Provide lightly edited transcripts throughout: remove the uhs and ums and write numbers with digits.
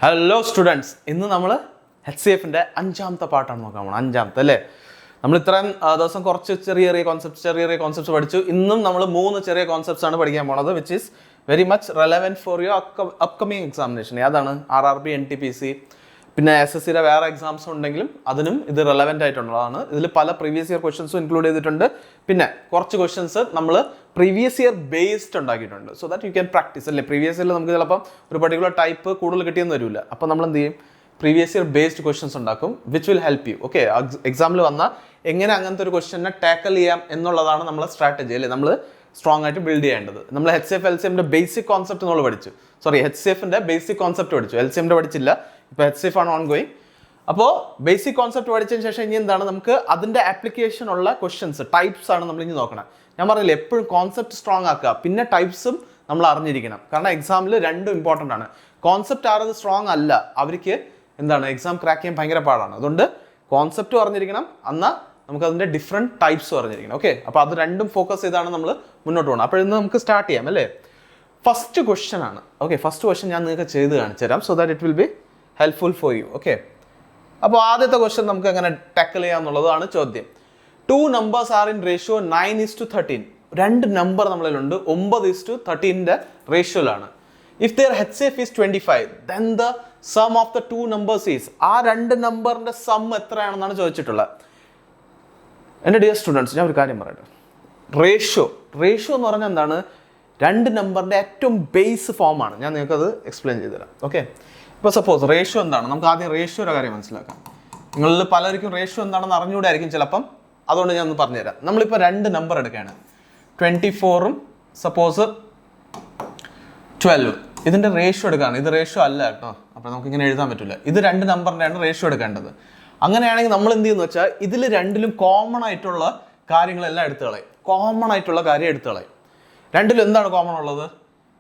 Hello students, ഇന്ന് നമ്മൾ HCFിൻ്റെ അഞ്ചാമത്തെ പാട്ടാണ് നോക്കാൻ പോകുന്നത്. അഞ്ചാമത്തെ അല്ലേ? നമ്മൾ ഇത്രയും ദിവസം കുറച്ച് ചെറിയ കോൺസെപ്റ്റ്സ് പഠിച്ചു. ഇന്നും നമ്മൾ 3 ചെറിയ കോൺസെപ്റ്റ്സ് ആണ് പഠിക്കാൻ പോണത്, which is very much relevant for your upcoming examination. ഏതാണ്? RRB, NTPC, പിന്നെ SSCയുടെ വേറെ എക്സാംസ് ഉണ്ടെങ്കിലും അതിനും ഇത് റെലവൻ്റ് ആയിട്ടുള്ളതാണ്. ഇതിൽ പല പ്രീവിയസ് ഇയർ ക്വസ്റ്റ്യൻസും ഇൻക്ലൂഡ് ചെയ്തിട്ടുണ്ട്. പിന്നെ കുറച്ച് ക്വസ്റ്റ്യൻസ് നമ്മൾ പ്രീവിയസ് ഇയർ ബേസ്ഡ് ഉണ്ടാക്കിയിട്ടുണ്ട്, so that you can practice. അല്ലേ, പ്രീവിയസ് ഇയറിൽ നമുക്ക് ചിലപ്പം ഒരു പർട്ടിക്കുലർ ടൈപ്പ് കൂടുതൽ കിട്ടിയെന്ന് വരില്ല. അപ്പോൾ നമ്മൾ എന്ത് ചെയ്യും? പ്രീവിയസ് ഇയർ ബേസ്ഡ് ക്വസ്റ്റ്യൻസ് ഉണ്ടാക്കും, which will help you. Okay, എക്സാമിൽ വന്നാൽ എങ്ങനെ അങ്ങനത്തെ ഒരു ക്വസ്റ്റ്യനെ ടാക്കിൾ ചെയ്യാം എന്നുള്ളതാണ് നമ്മളെ സ്ട്രാറ്റജി. അല്ലേ, നമ്മൾ സ്ട്രോങ് ആയിട്ട് ബിൽഡ് ചെയ്യേണ്ടത്. നമ്മൾ HCF LCMന്റെ ബേസിക് കോൺസെപ്റ്റ് നമ്മൾ പഠിച്ചു. HCFിന്റെ ബേസിക് കോൺസെപ്റ്റ് പഠിച്ചു, LCMന്റെ പഠിച്ചില്ല. ഇപ്പോൾ HCF ആണ് ഓൺ ഗോയിങ്. അപ്പോൾ ബേസിക് കോൺസെപ്റ്റ് പഠിച്ചതിന് ശേഷം ഇനി എന്താണ്, നമുക്ക് അതിൻ്റെ ആപ്ലിക്കേഷൻ ഉള്ള ക്വസ്റ്റ്യൻസ്, ടൈപ്സ് ആണ് നമ്മൾ ഇനി നോക്കണം. ഞാൻ പറഞ്ഞില്ലേ, എപ്പോഴും കോൺസെപ്റ്റ് സ്ട്രോങ് ആക്കുക, പിന്നെ ടൈപ്സും നമ്മൾ അറിഞ്ഞിരിക്കണം. കാരണം എക്സാമിൽ രണ്ടും ഇമ്പോർട്ടൻ്റ് ആണ്. കോൺസെപ്റ്റ് ആരത് സ്ട്രോങ് അല്ല, അവർക്ക് എന്താണ് എക്സാം ക്രാക്ക് ചെയ്യാൻ ഭയങ്കര പാടാണ്. അതുകൊണ്ട് കോൺസെപ്റ്റും അറിഞ്ഞിരിക്കണം, എന്നാൽ നമുക്ക് അതിൻ്റെ ഡിഫറെൻറ്റ് ടൈപ്സും അറിഞ്ഞിരിക്കണം. ഓക്കെ, അപ്പോൾ അത് രണ്ടും ഫോക്കസ് ചെയ്താണ് നമ്മൾ മുന്നോട്ട് പോകണം. അപ്പോൾ ഇന്ന് നമുക്ക് സ്റ്റാർട്ട് ചെയ്യാം. അല്ലേ, ഫസ്റ്റ് ക്വസ്റ്റ്യൻ ആണ്. ഓക്കെ, ഫസ്റ്റ് ക്വസ്റ്റ്യൻ ഞാൻ നിങ്ങൾക്ക് ചെയ്ത് കാണിച്ചു തരാം, so that it will be helpful for you. Okay, അപ്പോൾ ആദ്യത്തെ ക്വസ്റ്റ്യൻ നമുക്ക് എങ്ങനെ ടാക്കിൾ ചെയ്യാന്നുള്ളതാണ് ചോദ്യം. 2 numbers are in ratio 9:13. രണ്ട് നമ്പർ നമ്മളിലുണ്ട്, 9:13 റേഷ്യോയിലാണ്. If their HCF is 25, then the sum of the two numbers is. ആ രണ്ട് നമ്പറിന്റെ സം എത്രയാണെന്നാണ് ചോദിച്ചിട്ടുള്ളത്. എൻ്റെ ഡിയർ സ്റ്റുഡൻസ്, ഞാൻ ഒരു കാര്യം പറയട്ടെ. റേഷ്യോ എന്ന് പറഞ്ഞാൽ എന്താണ്? രണ്ട് നമ്പറിൻ്റെ ഏറ്റവും ബേസ് ഫോമാണ്. ഞാൻ നിങ്ങൾക്കത് എക്സ്പ്ലെയിൻ ചെയ്തു തരാം. ഓക്കെ, ഇപ്പോൾ സപ്പോസ് റേഷ്യോ എന്താണ്, നമുക്ക് ആദ്യം റേഷ്യോയുടെ കാര്യം മനസ്സിലാക്കാം. നിങ്ങളിൽ പലർക്കും റേഷ്യോ എന്താണെന്ന് അറിഞ്ഞുകൂടായിരിക്കും ചിലപ്പം, അതുകൊണ്ട് ഞാൻ ഒന്ന് പറഞ്ഞുതരാം. നമ്മളിപ്പോൾ രണ്ട് നമ്പർ എടുക്കുകയാണ്, 24ഉം സപ്പോസ് 12. ഇതിൻ്റെ റേഷ്യോ എടുക്കുകയാണ്. ഇത് റേഷ്യോ അല്ല കേട്ടോ, അപ്പോൾ നമുക്കിങ്ങനെ എഴുതാൻ പറ്റില്ല. ഇത് രണ്ട് നമ്പറിൻ്റെയാണ് റേഷ്യോ എടുക്കേണ്ടത്. അങ്ങനെയാണെങ്കിൽ നമ്മൾ എന്ത് ചെയ്യുന്നു വെച്ചാൽ, ഇതിൽ രണ്ടിലും കോമൺ ആയിട്ടുള്ള കാര്യങ്ങളെല്ലാം എടുത്തു കളയും. കോമൺ ആയിട്ടുള്ള കാര്യം എടുത്തു കളയും. രണ്ടിലും എന്താണ് കോമൺ ഉള്ളത്?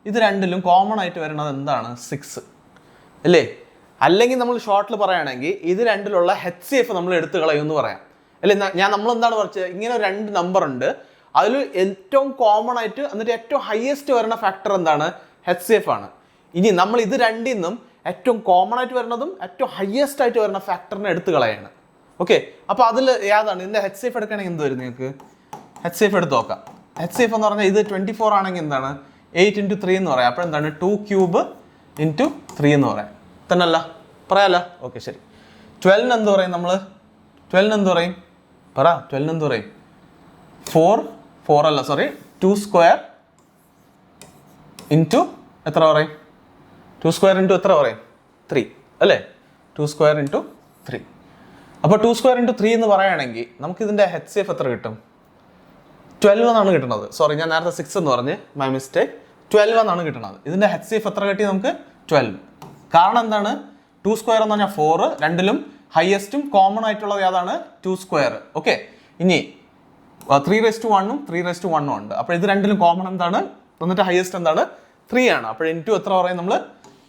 ഇത് രണ്ടിലും കോമൺ ആയിട്ട് വരുന്നത് എന്താണ്? 6 അല്ലേ? അല്ലെങ്കിൽ നമ്മൾ ഷോർട്ടിൽ പറയുകയാണെങ്കിൽ ഇത് രണ്ടിലുള്ള HCF നമ്മൾ എടുത്തു കളയുമെന്ന് പറയാം. അല്ലേ, നമ്മളെന്താണ് പറഞ്ഞത്? ഇങ്ങനെ രണ്ട് നമ്പർ ഉണ്ട്, അതിൽ ഏറ്റവും കോമൺ ആയിട്ട് എന്നിട്ട് ഏറ്റവും ഹയസ്റ്റ് വരുന്ന ഫാക്ടർ എന്താണ്? HCF ആണ്. ഇനി നമ്മൾ ഇത് രണ്ടിൽ നിന്നും ഏറ്റവും കോമൺ ആയിട്ട് വരുന്നതും ഏറ്റവും ഹയസ്റ്റ് ആയിട്ട് വരുന്ന ഫാക്ടറിനെ എടുത്തു കളയാണ്. ഓക്കെ, അപ്പോൾ അതിൽ ഏതാണ്? ഇതിൻ്റെ HCF എടുക്കുകയാണെങ്കിൽ എന്ത് വരും? നിങ്ങൾക്ക് HCF എടുത്ത് നോക്കാം. HCF എന്ന് പറഞ്ഞാൽ ഇത് 24 ആണെങ്കിൽ എന്താണ്? 8 × 3 എന്ന് പറയാം. അപ്പോൾ എന്താണ്? 2³ × 3 എന്ന് പറയാം. തന്നെയല്ല, പറയാമല്ല? ഓക്കെ, ശരി. 12 എന്ത് പറയും നമ്മൾ? 12 എന്ത് പറയും? പറ, 12 എന്ത് പറയും? 4 അല്ല, സോറി, 2² × എത്ര പറയും? 2² × എത്ര പറയും? 3 അല്ലേ? 2² × 3. അപ്പോൾ 2² × 3 എന്ന് പറയുകയാണെങ്കിൽ നമുക്കിതിൻ്റെ HCF എത്ര കിട്ടും? 12 എന്നാണ് കിട്ടുന്നത്. സോറി, ഞാൻ നേരത്തെ 6 എന്ന് പറഞ്ഞ്, മൈ മിസ്റ്റേക്ക്. 12 എന്നാണ് കിട്ടുന്നത്. ഇതിൻ്റെ HCF എത്ര കിട്ടി നമുക്ക്? 12. കാരണം എന്താണ്? 2² എന്ന് പറഞ്ഞാൽ 4, രണ്ടിലും ഹയസ്റ്റും കോമൺ ആയിട്ടുള്ളത് ഏതാണ്? 2². ഓക്കെ, ഇനി 3:1ഉം 3:1ഉം ഉണ്ട്. അപ്പോൾ ഇത് രണ്ടിലും കോമൺ എന്താണ്? എന്നിട്ട് ഹയസ്റ്റ് എന്താണ്? 3 ആണ്. അപ്പോൾ ഇൻറ്റു എത്ര പറയും നമ്മൾ?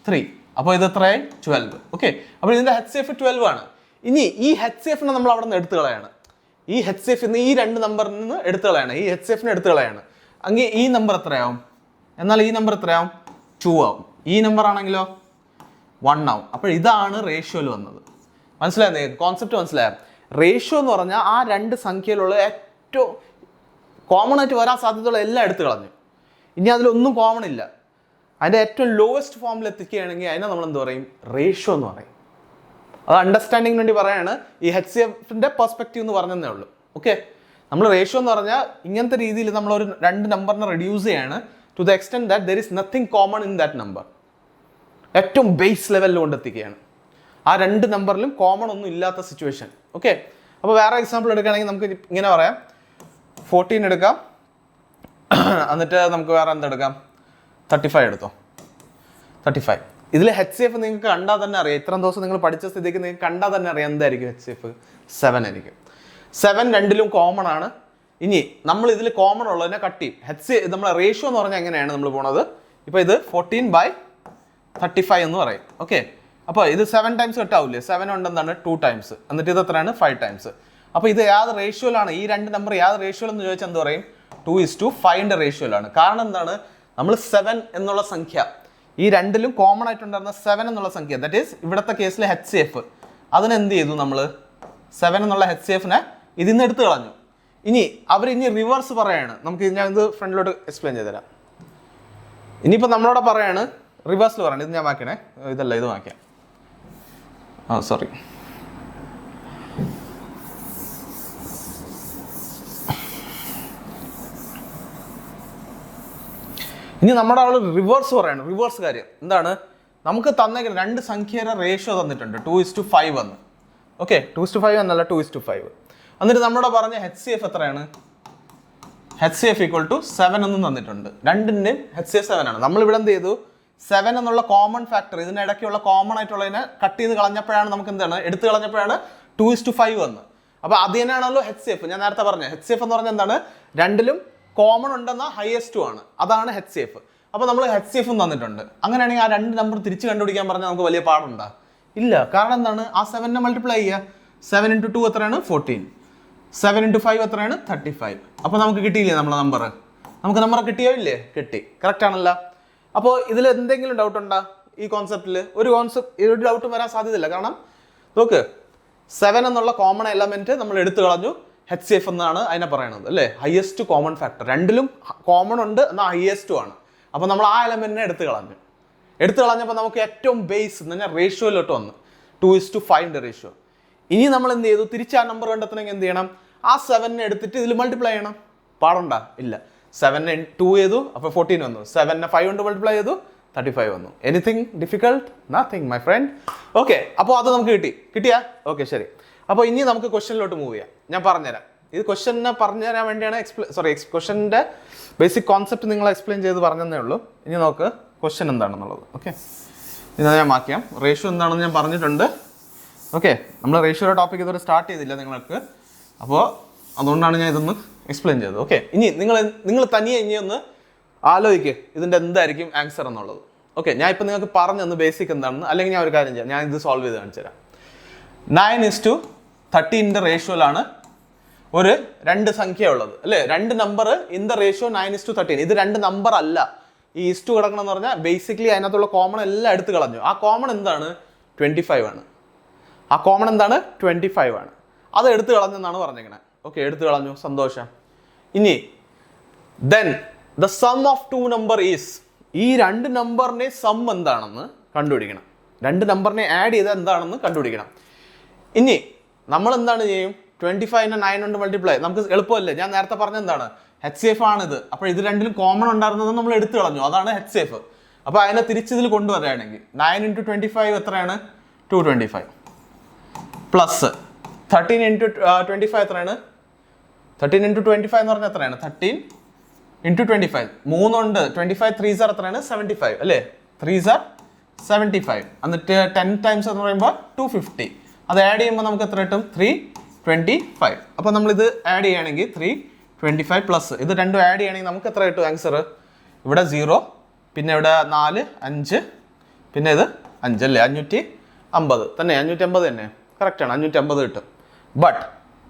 3. അപ്പോൾ ഇത് എത്രയായി? 12. ഓക്കെ, അപ്പോൾ ഇതിൻ്റെ HCF 12 ആണ്. ഇനി ഈ HCFനെ നമ്മൾ അവിടെ നിന്ന് എടുത്തു കളയാണ്. ഈ HCF ഈ രണ്ട് നമ്പറിൽ നിന്ന് എടുത്തു കളയാണ്. ഈ HCFനെ എടുത്തു കളയാണ്. എങ്കിൽ ഈ നമ്പർ എത്രയാവും? എന്നാൽ ഈ നമ്പർ എത്രയാവും? 2 ആവും. ഈ നമ്പർ ആണെങ്കിലോ 1 ആവും. അപ്പോൾ ഇതാണ് റേഷ്യോയിൽ വന്നത്. മനസ്സിലായേ? കോൺസെപ്റ്റ് മനസ്സിലായോ? റേഷ്യോ എന്ന് പറഞ്ഞാൽ ആ രണ്ട് സംഖ്യയിലുള്ള ഏറ്റവും കോമൺ ആയിട്ട് വരാൻ സാധ്യതയുള്ള എല്ലാം എടുത്തു കളഞ്ഞു. ഇനി അതിലൊന്നും കോമൺ ഇല്ല. അതിൻ്റെ ഏറ്റവും ലോവസ്റ്റ് ഫോമിൽ എത്തിക്കുകയാണെങ്കിൽ അതിനെ നമ്മൾ എന്ത് പറയും? റേഷ്യോ എന്ന് പറയും. അത് അണ്ടർസ്റ്റാൻഡിങ്ങിന് വേണ്ടി പറയാണ്. ഈ HCFിൻ്റെ പെർസ്പെക്റ്റീവ് എന്ന് പറഞ്ഞതേ ഉള്ളൂ. ഓക്കെ, നമ്മൾ റേഷ്യോ എന്ന് പറഞ്ഞാൽ ഇങ്ങനത്തെ രീതിയിൽ നമ്മളൊരു രണ്ട് നമ്പറിനെ റെഡ്യൂസ് ചെയ്യാണ് to the extent that there is nothing common in that number. ഏറ്റവും ബേസ് ലെവലിൽ കൊണ്ടെത്തിക്കുകയാണ്. ആ രണ്ട് നമ്പറിലും കോമൺ ഒന്നും ഇല്ലാത്ത സിറ്റുവേഷൻ. ഓക്കെ, അപ്പോൾ വേറെ എക്സാമ്പിൾ എടുക്കുകയാണെങ്കിൽ നമുക്ക് ഇങ്ങനെ പറയാം. 14 എടുക്കാം, എന്നിട്ട് നമുക്ക് വേറെ എന്തെടുക്കാം? 35 എടുത്തോ. 35. ഇതിൽ HCF നിങ്ങൾക്ക് കണ്ടാൽ തന്നെ അറിയാം. ഇത്രയും ദിവസം നിങ്ങൾ പഠിച്ച സ്ഥിതിക്ക് നിങ്ങൾക്ക് കണ്ടാൽ തന്നെ അറിയാം എന്തായിരിക്കും HCF. 7 ആയിരിക്കും. 7 രണ്ടിലും കോമൺ ആണ്. ഇനി നമ്മൾ ഇതിൽ കോമൺ ഉള്ളതിനെ കട്ട് ചെയ്യും. നമ്മളെ റേഷ്യോ എന്ന് പറഞ്ഞാൽ എങ്ങനെയാണ് നമ്മൾ പോണത്? ഇപ്പോൾ ഇത് 14/35 എന്ന് പറയും. ഓക്കെ, അപ്പോൾ ഇത് 7 ടൈംസ് കട്ടാവില്ലേ? 7 ഉണ്ട് എന്താണ്? 2 ടൈംസ്. എന്നിട്ട് ഇത് എത്രയാണ്? 5 ടൈംസ്. അപ്പോൾ ഇത് ഏത് റേഷ്യോയിലാണ്? ഈ രണ്ട് നമ്പർ ഏത് റേഷ്യോയിൽ എന്ന് ചോദിച്ചാൽ എന്ത് പറയും? 2:5 റേഷ്യോയിലാണ്. കാരണം എന്താണ്? നമ്മൾ 7 എന്നുള്ള സംഖ്യ ഈ രണ്ടിലും കോമൺ ആയിട്ടുണ്ടായിരുന്ന 7 എന്നുള്ള സംഖ്യ, ദാറ്റ് ഈസ് ഇവിടുത്തെ കേസിൽ HCF, അതിനെന്ത് ചെയ്തു നമ്മൾ? 7 എന്നുള്ള HCFനെ ഇതിൽ നിന്ന് എടുത്തു കളഞ്ഞു. ഇനി ഇനി റിവേഴ്സ് പറയാണ്. നമുക്ക് ഞാൻ ഇത് ഫ്രണ്ടിലോട്ട് എക്സ്പ്ലെയിൻ ചെയ്തുതരാം. ഇനിയിപ്പോൾ നമ്മളോട് പറയാണ് റിവേഴ്സിൽ പറയണം. ഇത് ഞാൻ മാറ്റണേ, ഇതല്ല ഇത് മാറ്റാം. സോറി. ഇനി നമ്മുടെ ആൾ റിവേഴ്സ് പറയാണ്. റിവേഴ്സ് കാര്യം എന്താണ്? നമുക്ക് തന്നേക്കുന്ന രണ്ട് സംഖ്യയുടെ റേഷ്യോ തന്നിട്ടുണ്ട്, 2:5 എന്ന്. ഓക്കെ, 2:5 എന്നല്ല, 2:5. എന്നിട്ട് നമ്മുടെ പറഞ്ഞ HCF എത്രയാണ്? HCF = 7 എന്നും തന്നിട്ടുണ്ട്. രണ്ടിൻ്റെയും HCF 7 ആണ്. നമ്മളിവിടെ എന്ത് ചെയ്തു? 7 എന്നുള്ള കോമൺ ഫാക്ടർ, ഇതിനിടയ്ക്കുള്ള കോമൺ ആയിട്ടുള്ളതിനെ കട്ട് ചെയ്ത് കളഞ്ഞപ്പോഴാണ് നമുക്ക് എന്താണ് എടുത്ത് കളഞ്ഞപ്പോഴാണ് 2:5 വന്ന്. അപ്പോൾ അത് തന്നെയാണല്ലോ HCF. ഞാൻ നേരത്തെ പറഞ്ഞത് HCF എന്ന് പറഞ്ഞാൽ എന്താണ്? രണ്ടിലും കോമൺ ഉണ്ടെന്ന ഹയസ്റ്റ് ആണ്, അതാണ് HCF. അപ്പോൾ നമ്മൾ HCF തന്നിട്ടുണ്ട്. അങ്ങനെയാണെങ്കിൽ ആ രണ്ട് നമ്പർ തിരിച്ച് കണ്ടുപിടിക്കാൻ പറഞ്ഞാൽ നമുക്ക് വലിയ പാടുണ്ടോ? ഇല്ല. കാരണം എന്താണ്? ആ 7നെ മൾട്ടിപ്ലൈ ചെയ്യുക. 7 × 2 എത്രയാണ്? 14. 7 × 5 എത്രയാണ്? 35. അപ്പോൾ നമുക്ക് കിട്ടിയില്ലേ നമ്മളെ നമ്പർ? നമുക്ക് നമ്പർ കിട്ടിയോ ഇല്ലേ? കിട്ടി. കറക്റ്റ് ആണല്ലോ. അപ്പോൾ ഇതിൽ എന്തെങ്കിലും ഡൗട്ട് ഉണ്ടോ ഈ കോൺസെപ്റ്റിൽ? ഒരു ഡൗട്ടും വരാൻ സാധ്യതയില്ല. കാരണം നോക്ക്, 7 എന്നുള്ള കോമൺ എലമെന്റ് നമ്മൾ എടുത്തു കളഞ്ഞു. HCF എന്നാണ് അതിനെ പറയണത് അല്ലേ? Highest common factor. രണ്ടിലും കോമൺ ഉണ്ട് എന്നാൽ ഹയസ്റ്റും ആണ്. അപ്പോൾ നമ്മൾ ആ എലമെന്റിനെ എടുത്തു കളഞ്ഞപ്പോൾ നമുക്ക് ഏറ്റവും ബേസ് എന്ന് പറഞ്ഞാൽ റേഷ്യോയിലോട്ട് വന്നു, 2:5 റേഷ്യോ. ഇനി നമ്മൾ എന്ത് ചെയ്തു? തിരിച്ച് ആ നമ്പർ കണ്ടെത്തണമെങ്കിൽ എന്ത് ചെയ്യണം? ആ 7നെ എടുത്തിട്ട് ഇതിൽ മൾട്ടിപ്ലൈ ചെയ്യണം. പാടുണ്ടോ? ഇല്ല. 7നെ 2 ചെയ്തു, അപ്പോൾ 14 വന്നു. 7നെ 5 കൊണ്ട് മൾട്ടിപ്ലൈ ചെയ്തു, 35 വന്നു. Anything difficult? Nothing my friend. Okay, അപ്പോൾ അത് നമുക്ക് കിട്ടിയാ? ഓക്കെ, ശരി. അപ്പോൾ ഇനി നമുക്ക് ക്വസ്റ്റ്യനിലോട്ട് മൂവ് ചെയ്യാം. ഞാൻ പറഞ്ഞുതരാം. ഇത് ക്വസ്റ്റ്യനെ പറഞ്ഞുതരാൻ വേണ്ടിയാണ് ക്വസ്റ്റ്യൻ്റെ ബേസിക് കോൺസെപ്റ്റ് നിങ്ങൾ എക്സ്പ്ലെയിൻ ചെയ്ത് പറഞ്ഞതേ ഉള്ളൂ. ഇനി നമുക്ക് ക്വസ്റ്റ്യൻ എന്താണെന്നുള്ളത്. ഓക്കെ, ഇത് ഞാൻ മാറ്റാം. റേഷ്യോ എന്താണെന്ന് ഞാൻ പറഞ്ഞിട്ടുണ്ട്. ഓക്കെ, നമ്മൾ റേഷ്യോയുടെ ടോപ്പിക് ഇതുവരെ സ്റ്റാർട്ട് ചെയ്തില്ല നിങ്ങൾക്ക്. അപ്പോൾ അതുകൊണ്ടാണ് ഞാൻ ഇതൊന്ന് എക്സ്പ്ലെയിൻ ചെയ്തത്. ഓക്കെ, ഇനി നിങ്ങൾ തനിയെ ഇനി ഒന്ന് ആലോചിക്കുക ഇതിൻ്റെ എന്തായിരിക്കും ആൻസർ എന്നുള്ളത്. ഓക്കെ, ഞാൻ ഇപ്പം നിങ്ങൾക്ക് പറഞ്ഞു ബേസിക് എന്താണെന്ന്. അല്ലെങ്കിൽ ഞാൻ ഒരു കാര്യം ചെയ്യാം, ഞാൻ ഇത് സോൾവ് ചെയ്ത് കാണിച്ചു തരാം. 9:13 റേഷ്യോയിലാണ് ഒരു രണ്ട് സംഖ്യ ഉള്ളത് അല്ലേ? രണ്ട് നമ്പർ ഇൻ ദ റേഷ്യോ 9:13. ഇത് രണ്ട് നമ്പർ അല്ല. ഈ ഇസ്റ്റു കിടക്കണം എന്ന് പറഞ്ഞാൽ ബേസിക്കലി അതിനകത്തുള്ള കോമൺ എല്ലാം എടുത്തു കളഞ്ഞു. ആ കോമൺ എന്താണ്? 25 ആണ്. ആ കോമൺ എന്താണ്? 25 ആണ്. അത് എടുത്തു കളഞ്ഞെന്നാണ് പറഞ്ഞേക്കണേ. ഓക്കെ, എടുത്തു കളഞ്ഞു, സന്തോഷം. ഇനി then the sum of to number is, ഈ രണ്ട് നമ്പറിന്റെ സം എന്താണെന്ന് കണ്ടുപിടിക്കണം. രണ്ട് നമ്പറിനെ ആഡ് ചെയ്ത് എന്താണെന്ന് കണ്ടുപിടിക്കണം. ഇനി നമ്മൾ എന്താണ് ചെയ്യും? 25നെ 9 കൊണ്ട് മൾട്ടിപ്ലൈ. നമുക്ക് എളുപ്പമല്ലേ? ഞാൻ നേരത്തെ പറഞ്ഞ എന്താണ്? HCF ആണിത്. അപ്പോൾ ഇത് രണ്ടിലും കോമൺ ഉണ്ടായിരുന്നത് നമ്മൾ എടുത്തു കളഞ്ഞു, അതാണ് HCF. അപ്പോൾ അതിനെ തിരിച്ചിതിൽ കൊണ്ടുവരികയാണെങ്കിൽ 9 × 25 എത്രയാണ്? 225 പ്ലസ് 13 × 25 എത്രയാണ്? 13 × 25 എന്ന് പറഞ്ഞാൽ എത്രയാണ്? 13 × 25. 3 ഉണ്ട്. 25 3s എത്രയാണ്? 75 അല്ലേ? 3s 75. എന്നിട്ട് 10 ടൈംസ് എന്ന് പറയുമ്പോൾ 250. അത് ആഡ് ചെയ്യുമ്പോൾ നമുക്ക് എത്ര കിട്ടും? 325. അപ്പോൾ നമ്മളിത് ആഡ് ചെയ്യുകയാണെങ്കിൽ 325 പ്ലസ് ഇത് രണ്ടും ആഡ് ചെയ്യുകയാണെങ്കിൽ നമുക്ക് എത്ര കിട്ടും ആൻസർ? ഇവിടെ 0, പിന്നെ ഇവിടെ 4, 5, പിന്നെ ഇത് 5 അല്ലേ? 550 തന്നെ. 550 തന്നെ കറക്റ്റാണ്. 550 കിട്ടും. ബട്ട്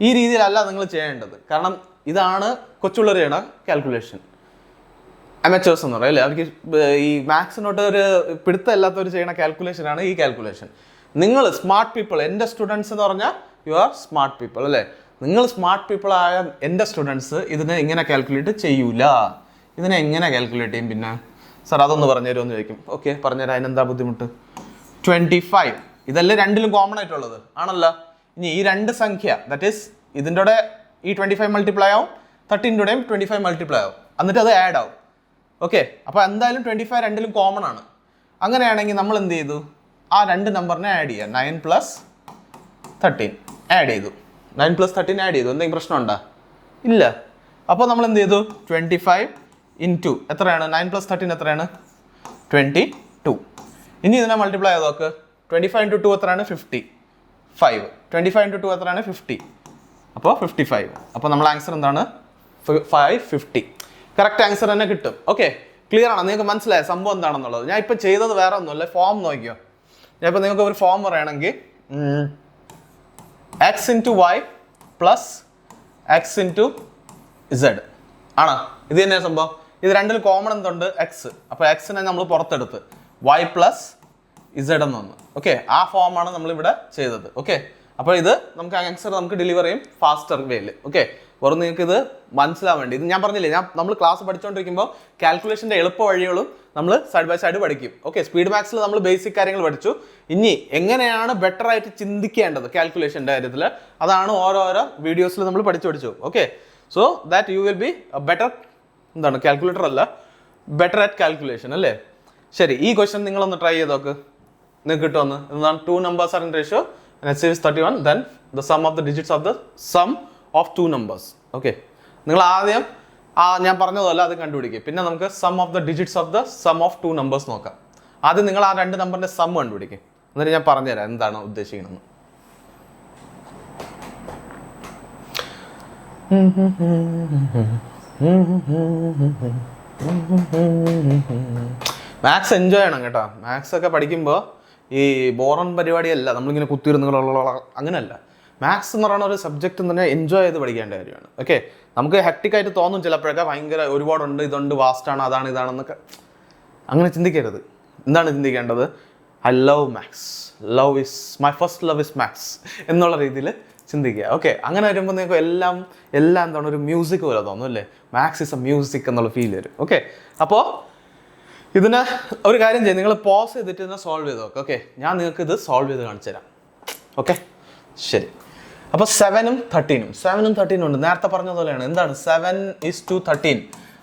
ഈ രീതിയിലല്ല നിങ്ങൾ ചെയ്യേണ്ടത്. കാരണം ഇതാണ് കൊച്ചുള്ളവർ ചെയ്യണ കാൽക്കുലേഷൻ. അമേച്ചേഴ്സ് എന്ന് പറയും അല്ലേ? അവർക്ക് ഈ മാത്സിനോട്ട് ഒരു പിടുത്തമില്ലാത്തവർ ചെയ്യുന്ന കാൽക്കുലേഷനാണ് ഈ കാൽക്കുലേഷൻ. നിങ്ങൾ സ്മാർട്ട് പീപ്പിൾ, എൻ്റെ സ്റ്റുഡൻസ് എന്ന് പറഞ്ഞാൽ യു ആർ സ്മാർട്ട് പീപ്പിൾ അല്ലേ? നിങ്ങൾ സ്മാർട്ട് പീപ്പിൾ ആയ എൻ്റെ സ്റ്റുഡൻസ് ഇതിനെ ഇങ്ങനെ കാൽക്കുലേറ്റ് ചെയ്യൂല. ഇതിനെ എങ്ങനെ കാൽക്കുലേറ്റ് ചെയ്യും? പിന്നെ സാർ അതൊന്ന് പറഞ്ഞു തരുമോ എന്ന് ചോദിക്കും. ഓക്കെ, പറഞ്ഞുതരാം. അതിനെന്താ ബുദ്ധിമുട്ട്? 25 ഇതല്ലേ രണ്ടിലും കോമൺ ആയിട്ടുള്ളത് ആണല്ലോ. ഇനി ഈ രണ്ട് സംഖ്യ ദാറ്റ് ഈസ് ഇതിൻ്റെ കൂടെ ഈ 25 മൾട്ടിപ്ലൈ ആവും, 13ൻ്റെയും 25 മൾട്ടിപ്ലൈ ആവും, എന്നിട്ട് അത് ആഡ് ആവും. ഓക്കെ, അപ്പോൾ എന്തായാലും 25 രണ്ടിലും കോമൺ ആണ്. അങ്ങനെയാണെങ്കിൽ നമ്മൾ എന്ത് ചെയ്തു? ആ രണ്ട് നമ്പറിനെ ആഡ് ചെയ്യുക. 9 + 13 ആഡ് ചെയ്തു. 9 + 13 ആഡ് ചെയ്തു. എന്തെങ്കിലും പ്രശ്നമുണ്ടോ? ഇല്ല. അപ്പോൾ നമ്മൾ എന്ത് ചെയ്തു? 25 × എത്രയാണ്? 9 + 13 എത്രയാണ്? 22. ഇനി ഇതിനെ മൾട്ടിപ്ലൈ ചെയ്ത് നോക്ക്. 25 × 2 എത്രയാണ്? 55. 25 × 2 എത്രയാണ്? 50. അപ്പോൾ 55. അപ്പോൾ നമ്മൾ ആൻസർ എന്താണ്? 550. കറക്റ്റ് ആൻസർ തന്നെ കിട്ടും. ഓക്കെ, ക്ലിയർ ആണോ? നിങ്ങൾക്ക് മനസ്സിലായ സംഭവം എന്താണെന്നുള്ളത്? ഞാൻ ഇപ്പോൾ ചെയ്തത് വേറെ ഒന്നുമല്ല. ഫോം നോക്കിയോ? ഞാൻ ഇപ്പോൾ നിങ്ങൾക്ക് ഒരു ഫോം പറയുകയാണെങ്കിൽ x × y + x × z ആണോ? ഇത് തന്നെയാണ് സംഭവം. ഇത് രണ്ടിൽ കോമൺ എന്തുണ്ട്? x. അപ്പോൾ എക്സിനെ നമ്മൾ പുറത്തെടുത്ത് y പ്ലസ് ഇസഡ് എന്ന് വന്നു. ഓക്കെ, ആ ഫോമാണ് നമ്മളിവിടെ ചെയ്തത്. ഓക്കെ, അപ്പോൾ ഇത് നമുക്ക് ആൻസർ നമുക്ക് ഡെലിവർ ചെയ്യും ഫാസ്റ്റർ വേയിൽ. ഓക്കെ, വെറും നിങ്ങൾക്ക് ഇത് മനസ്സിലാവാൻ വേണ്ടി, ഇത് ഞാൻ പറഞ്ഞില്ലേ, നമ്മൾ ക്ലാസ് പഠിച്ചുകൊണ്ടിരിക്കുമ്പോൾ കാൽക്കുലേഷൻ്റെ എളുപ്പ വഴികളും നമ്മൾ സൈഡ് ബൈ സൈഡ് പഠിക്കും. ഓക്കെ, സ്പീഡ് മാത്സിൽ നമ്മൾ ബേസിക് കാര്യങ്ങൾ പഠിച്ചു. ഇനി എങ്ങനെയാണ് ബെറ്റർ ആയിട്ട് ചിന്തിക്കേണ്ടത് കാൽക്കുലേഷൻ്റെ കാര്യത്തിൽ, അതാണ് ഓരോരോ വീഡിയോസിൽ നമ്മൾ പഠിച്ചു. Okay, so that you will be better, എന്താണ് കാൽക്കുലേറ്റർ അല്ല, ബെറ്റർ അറ്റ് കാൽക്കുലേഷൻ അല്ലേ. ശരി, ഈ ക്വസ്റ്റ്യൻ നിങ്ങളൊന്ന് ട്രൈ ചെയ്ത് നോക്ക്, നിങ്ങൾക്ക് കിട്ടുമെന്ന്. എന്താണ് 2 numbers are in ratio and HCF is 31, then the sum of the digits of the sum of 2 numbers. Okay, നിങ്ങൾ ആദ്യം ഞാൻ പറഞ്ഞതല്ല അത് കണ്ടുപിടിക്കുക, പിന്നെ നമുക്ക് sum of the digits of the sum of 2 numbers നോക്കാം. ആദ്യം നിങ്ങൾ ആ 2 നമ്പറിന്റെ സം കണ്ടുപിടിക്കും, എന്നിട്ട് ഞാൻ പറഞ്ഞുതരാം എന്താണ് ഉദ്ദേശിക്കുന്നത്. മാത്സ് എൻജോയ് ചെയ്യണം കേട്ടോ. മാത്സ് ഒക്കെ പഠിക്കുമ്പോൾ ഈ ബോറൻ പരിപാടിയല്ല, നമ്മളിങ്ങനെ കുത്തിയിരുന്നുള്ള അങ്ങനെയല്ല. മാത്സ് എന്ന് പറയുന്ന ഒരു സബ്ജക്റ്റ് തന്നെ എൻജോയ് ചെയ്ത് പഠിക്കേണ്ട കാര്യമാണ്. ഓക്കെ, നമുക്ക് ഹെക്ടിക്കായിട്ട് തോന്നും ചിലപ്പോഴൊക്കെ, ഭയങ്കര ഒരുപാടുണ്ട്, ഇതുണ്ട്, വാസ്റ്റാണ്, അതാണ് ഇതാണെന്നൊക്കെ. അങ്ങനെ ചിന്തിക്കരുത്. എന്താണ് ചിന്തിക്കേണ്ടത്? I love maths, love is my first love is maths എന്നുള്ള രീതിയിൽ ചിന്തിക്കുക. ഓക്കെ, അങ്ങനെ വരുമ്പോൾ നിങ്ങൾക്ക് എല്ലാം എന്താണ് ഒരു മ്യൂസിക് പോലെ തോന്നും അല്ലേ. മാത്സ് ഇസ് എ മ്യൂസിക് എന്നുള്ള ഫീൽ വരും. ഓക്കെ, അപ്പോൾ ഇതിന് ഒരു കാര്യം ചെയ്യും, നിങ്ങൾ പോസ് ചെയ്തിട്ട് ഇതിനെ സോൾവ് ചെയ്ത് നോക്കുക. ഓക്കെ, ഞാൻ നിങ്ങൾക്ക് ഇത് സോൾവ് ചെയ്ത് കാണിച്ചു തരാം. ഓക്കെ, ശരി. അപ്പോൾ 7ഉം 13 ഉണ്ട്. നേരത്തെ പറഞ്ഞതുപോലെയാണ്. എന്താണ് 7:13?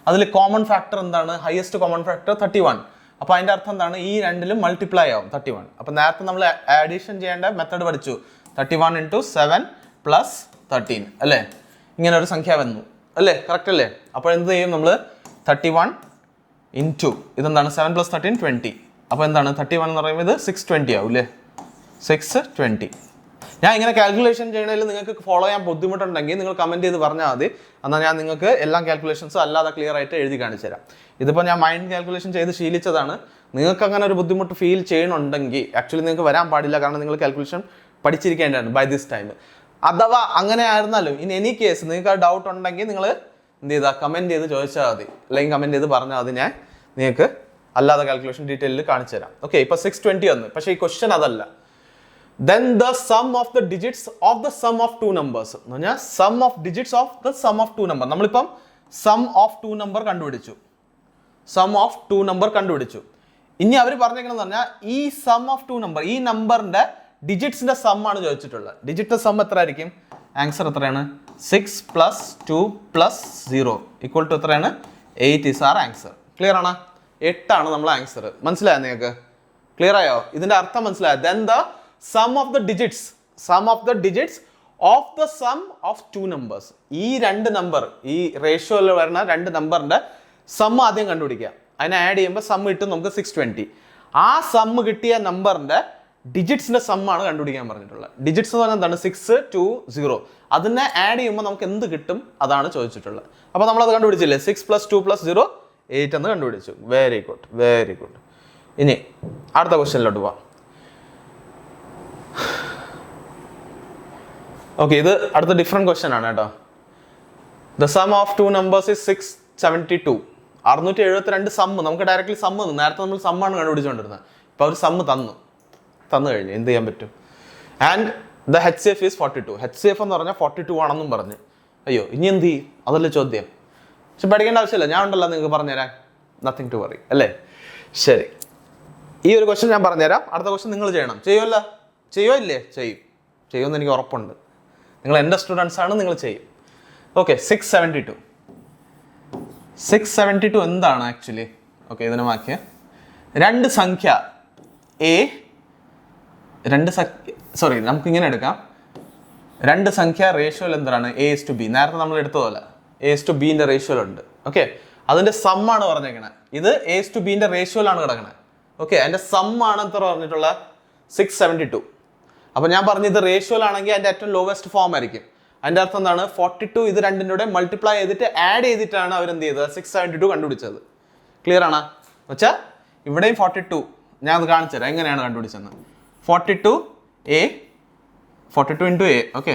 അതിൽ കോമൺ ഫാക്ടർ എന്താണ്? Highest common factor 31. അപ്പോൾ അതിൻ്റെ അർത്ഥം എന്താണ്? ഈ രണ്ടിലും മൾട്ടിപ്ലൈ ആവും 31. അപ്പോൾ നേരത്തെ നമ്മൾ ആഡീഷൻ ചെയ്യേണ്ട മെത്തേഡ് പഠിച്ചു. 31 × 7 + 13 അല്ലേ, ഇങ്ങനെ ഒരു സംഖ്യ വന്നു അല്ലേ, കറക്റ്റ് അല്ലേ? അപ്പോൾ എന്ത് ചെയ്യും നമ്മൾ? 31 × ഇതെന്താണ് 7 + 13 20. അപ്പോൾ എന്താണ് 31 എന്ന് പറയുമ്പോൾ ഇത് 620 ആവും അല്ലേ, 620. ഞാൻ ഇങ്ങനെ കാൽക്കുലേഷൻ ചെയ്യണതിൽ നിങ്ങൾക്ക് ഫോളോ ചെയ്യാൻ ബുദ്ധിമുട്ടുണ്ടെങ്കിൽ നിങ്ങൾ കമൻറ്റ് ചെയ്ത് പറഞ്ഞാൽ മതി. എന്നാൽ ഞാൻ നിങ്ങൾക്ക് എല്ലാ കാൽക്കുലേഷൻസും അല്ലാതെ ക്ലിയർ ആയിട്ട് എഴുതി കാണിച്ചു തരാം. ഇതിപ്പോൾ ഞാൻ മൈൻഡ് കാൽക്കുലേഷൻ ചെയ്ത് ശീലിച്ചതാണ്. നിങ്ങൾക്ക് അങ്ങനെ ഒരു ബുദ്ധിമുട്ട് ഫീൽ ചെയ്യണമെന്നുണ്ടെങ്കിൽ ആക്ച്വലി നിങ്ങൾക്ക് വരാൻ പാടില്ല, കാരണം നിങ്ങൾ കാൽക്കുലേഷൻ പഠിച്ചിരിക്കേണ്ടതാണ് ബൈ ദിസ് ടൈം. അഥവാ അങ്ങനെ ആയിരുന്നാലും ഇൻ എനി കേസ് നിങ്ങൾക്ക് ആ ഡൗട്ട് ഉണ്ടെങ്കിൽ നിങ്ങൾ എന്ത് ചെയ്താൽ കമൻറ്റ് ചെയ്ത് ചോദിച്ചാൽ മതി, അല്ലെങ്കിൽ കമൻറ്റ് ചെയ്ത് പറഞ്ഞാൽ മതി. ഞാൻ നിങ്ങൾക്ക് അല്ലാതെ കാൽക്കുലേഷൻ ഡീറ്റെയിലിൽ കാണിച്ചു തരാം. ഓക്കെ, ഇപ്പോൾ 620 വന്നു, പക്ഷേ ഈ ക്വസ്റ്റ്യൻ അതല്ല. Then the sum of the digits of the sum of 2 numbers എന്ന് പറഞ്ഞാൽ sum of digits of the sum of 2 number. നമ്മളിപ്പം sum of 2 number കണ്ടുപിടിച്ചു, ഇനി അവർ പറഞ്ഞേക്കണെന്ന് പറഞ്ഞാൽ ഈ സം ഓഫ് 2 നമ്പർ, ഈ നമ്പറിന്റെ ഡിജിറ്റ്സിന്റെ സം ആണ് ചോദിച്ചിട്ടുള്ളത്. ഡിജിറ്റ് സം എത്ര ആയിരിക്കും? ആൻസർ എത്രയാണ്? 6 + 2 + 0 = എത്രയാണ്? 8 is our answer. ക്ലിയർ ആണ്? 8 ആണ് നമ്മളെ ആൻസർ. മനസ്സിലായോ നിങ്ങൾക്ക്? ക്ലിയർ ആയോ? ഇതിന്റെ അർത്ഥം മനസ്സിലായോ? Then the sum of the digits of the sum of 2 numbers. ഈ 2 നമ്പർ, ഈ റേഷ്യോയിൽ വരുന്ന 2 നമ്പറിന്റെ സം ആദ്യം കണ്ടുപിടിക്കുക. അതിനെ ആഡ് ചെയ്യുമ്പോൾ സം കിട്ടും നമുക്ക് 620. ആ സം കിട്ടിയ നമ്പറിന്റെ ഡിജിറ്റ്സിന്റെ സം ആണ് കണ്ടുപിടിക്കാൻ പറഞ്ഞിട്ടുള്ളത്. ഡിജിറ്റ്സ് എന്ന് പറഞ്ഞാൽ എന്താണ്? 6 2 0. അതിനെ ആഡ് ചെയ്യുമ്പോൾ നമുക്ക് എന്ത് കിട്ടും അതാണ് ചോദിച്ചിട്ടുള്ളത്. അപ്പോൾ നമ്മളത് കണ്ടുപിടിച്ചില്ലേ? 6 + 2 + 0 8 എന്ന് കണ്ടുപിടിച്ചു. Very good. ഇനി അടുത്ത ക്വസ്റ്റ്യനിലോട്ട് പോവാം. ഓക്കെ, ഇത് അടുത്ത ഡിഫറെൻറ്റ് ക്വസ്റ്റ്യൻ ആണ് കേട്ടോ. The sum of 2 numbers is 672. 672 sum. നമുക്ക് ഡയറക്റ്റ്ലി സം തന്നു. നേരത്തെ നമ്മൾ സമ്മാണ് കണ്ടുപിടിച്ചുകൊണ്ടിരുന്നത്. ഇപ്പോൾ അവർ സം തന്നു കഴിഞ്ഞു, എന്ത് ചെയ്യാൻ പറ്റും? And the HCF is 42. HCF എന്ന് പറഞ്ഞാൽ 42 ആണെന്നും പറഞ്ഞു. അയ്യോ, ഇനി എന്ത് ചെയ്യും? അതല്ലേ ചോദ്യം. പക്ഷെ പഠിക്കേണ്ട ആവശ്യമില്ല, ഞാൻ ഉണ്ടല്ലോ നിങ്ങൾക്ക് പറഞ്ഞുതരാൻ. നത്തിങ് ടു വറി അല്ലേ. ശരി, ഈ ഒരു ക്വസ്റ്റ്യൻ ഞാൻ പറഞ്ഞുതരാം. അടുത്ത ക്വസ്റ്റ്യൻ നിങ്ങൾ ചെയ്യണം. ചെയ്യോ ഇല്ലേ? ചെയ്യുമെന്ന് എനിക്ക് ഉറപ്പുണ്ട്. നിങ്ങൾ എൻ്റെ സ്റ്റുഡൻസ് ആണ്, നിങ്ങൾ ചെയ്യും. ഓക്കെ, 672 എന്താണ് ആക്ച്വലി? ഓക്കെ, ഇതിനെ മാറ്റിയ രണ്ട് സംഖ്യ നമുക്കിങ്ങനെ എടുക്കാം. രണ്ട് സംഖ്യ റേഷ്യോയിൽ എന്താണ്? A:B. നേരത്തെ നമ്മൾ എടുത്തതല്ല, A:B റേഷ്യോയിലുണ്ട്. ഓക്കെ, അതിൻ്റെ സമ്മാണ് പറഞ്ഞേക്കണത്. ഇത് A:B റേഷ്യോയിലാണ് കിടക്കണത്. ഓക്കെ, അതിൻ്റെ സമ്മാണ് എത്ര പറഞ്ഞിട്ടുള്ള? 672. അപ്പോൾ ഞാൻ പറഞ്ഞു ഇത് റേഷ്യോയിലാണെങ്കിൽ അതിൻ്റെ ഏറ്റവും ലോവസ്റ്റ് ഫോം ആയിരിക്കും. അതിൻ്റെ അർത്ഥം എന്താണ്? 42 ഇത് രണ്ടിൻ്റെ കൂടെ മൾട്ടിപ്ലൈ ചെയ്തിട്ട് ആഡ് ചെയ്തിട്ടാണ് അവരെന്ത് ചെയ്തത്? 672 കണ്ടുപിടിച്ചത്. ക്ലിയർ ആണ്? വെച്ചാൽ ഇവിടെയും 42 ഞാൻ അത് കാണിച്ചു തരാം എങ്ങനെയാണ് കണ്ടുപിടിച്ചതെന്ന്. 42 × A ഓക്കെ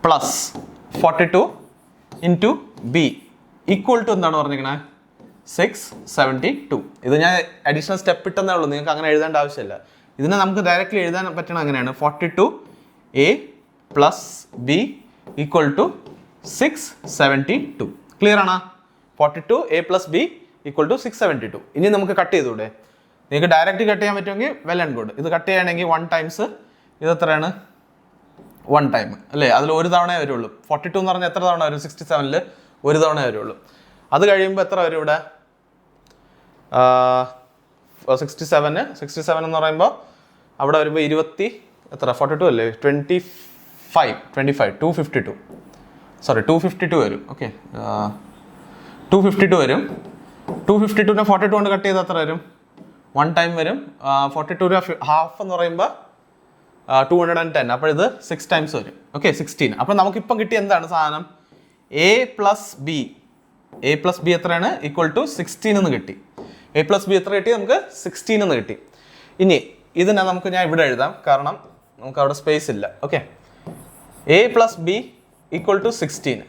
+ 42 × B = എന്താണ് പറഞ്ഞിരിക്കണേ? 672. ഇത് ഞാൻ അഡീഷണൽ സ്റ്റെപ്പ് ഇട്ടെന്നേ ഉള്ളൂ, നിങ്ങൾക്ക് അങ്ങനെ എഴുതേണ്ട ആവശ്യമില്ല. ഇതിനെ നമുക്ക് ഡയറക്റ്റ്ലി എഴുതാൻ പറ്റണം അങ്ങനെയാണ്, 42a + b = 672. ക്ലിയർ ആണോ? 42a + b = 672. ഇനി നമുക്ക് കട്ട് ചെയ്തൂടെ? നിങ്ങൾക്ക് ഡയറക്റ്റ് കട്ട് ചെയ്യാൻ പറ്റുമെങ്കിൽ വെൽ ആൻഡ് ഗുഡ്. ഇത് കട്ട് ചെയ്യുകയാണെങ്കിൽ 1 ടൈംസ് ഇത് എത്രയാണ്? 1 ടൈം അല്ലേ? അതിൽ ഒരു തവണയേ വരുള്ളൂ. 42 എന്ന് പറഞ്ഞാൽ എത്ര തവണ വരും? 67ൽ ഒരു തവണ വരുള്ളൂ. അത് കഴിയുമ്പോൾ എത്ര വരും ഇവിടെ? 67 എന്ന് പറയുമ്പോൾ അവിടെ വരുമ്പോൾ 42 അല്ലേ? 252 വരും. ഓക്കെ, 252 വരും. 252നെ 42 കൊണ്ട് കട്ട് ചെയ്താൽ എത്ര വരും? 1 ടൈം വരും. 42 ഹാഫ് എന്ന് പറയുമ്പോൾ 210. അപ്പോൾ ഇത് 6 ടൈംസ് വരും. ഓക്കെ, 16. അപ്പോൾ നമുക്കിപ്പം കിട്ടിയ എന്താണ് സാധനം? a + b എത്രയാണ്? = 16 എന്ന് കിട്ടി. a + b എത്ര കിട്ടി? നമുക്ക് 16 എന്ന് കിട്ടി. ഇനി ഇതിനെ നമുക്ക് ഞാൻ ഇവിടെ എഴുതാം, കാരണം നമുക്ക് അവിടെ സ്പേസ് ഇല്ല. Okay, a + b = 16.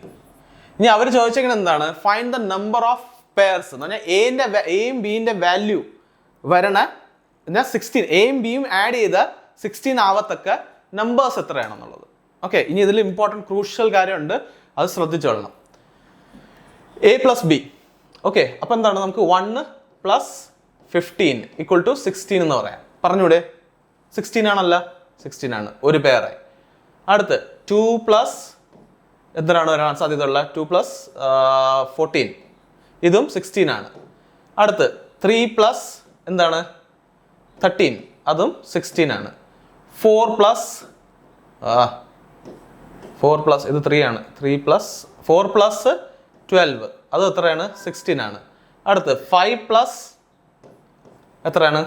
ഇനി അവർ ചോദിച്ചേക്കുന്നത് എന്താണ്? Find the number of pairs എന്ന് പറഞ്ഞാൽ എയും ബിന്റെ വാല്യൂ വരണ 16, എയും ബിയും ആഡ് ചെയ്ത 16 ആവത്തക്ക നമ്പേഴ്സ് എത്രയാണെന്നുള്ളത്. ഓക്കെ, ഇനി ഇതിൽ ഇമ്പോർട്ടൻറ്റ് ക്രൂഷ്യൽ കാര്യമുണ്ട്, അത് ശ്രദ്ധിച്ചോളണം. a + b. ഓക്കെ, അപ്പോൾ എന്താണ്? നമുക്ക് 1 + 15 = 16 എന്ന് പറയാം. പറഞ്ഞൂടെ? 16 ആണല്ല? 16 ആണ്, ഒരു പെയറായി. അടുത്ത് 2 + എത്രയാണ് വരാൻ സാധ്യതയുള്ള? 2 + 14, ഇതും 16 ആണ്. അടുത്ത് 3 + എന്താണ്? 13, അതും 16 ആണ്. 4 + ഇത് 3 ആണ്. 4 + 12, അത് എത്രയാണ്? 16 ആണ്. അടുത്ത് 5 + എത്രയാണ്?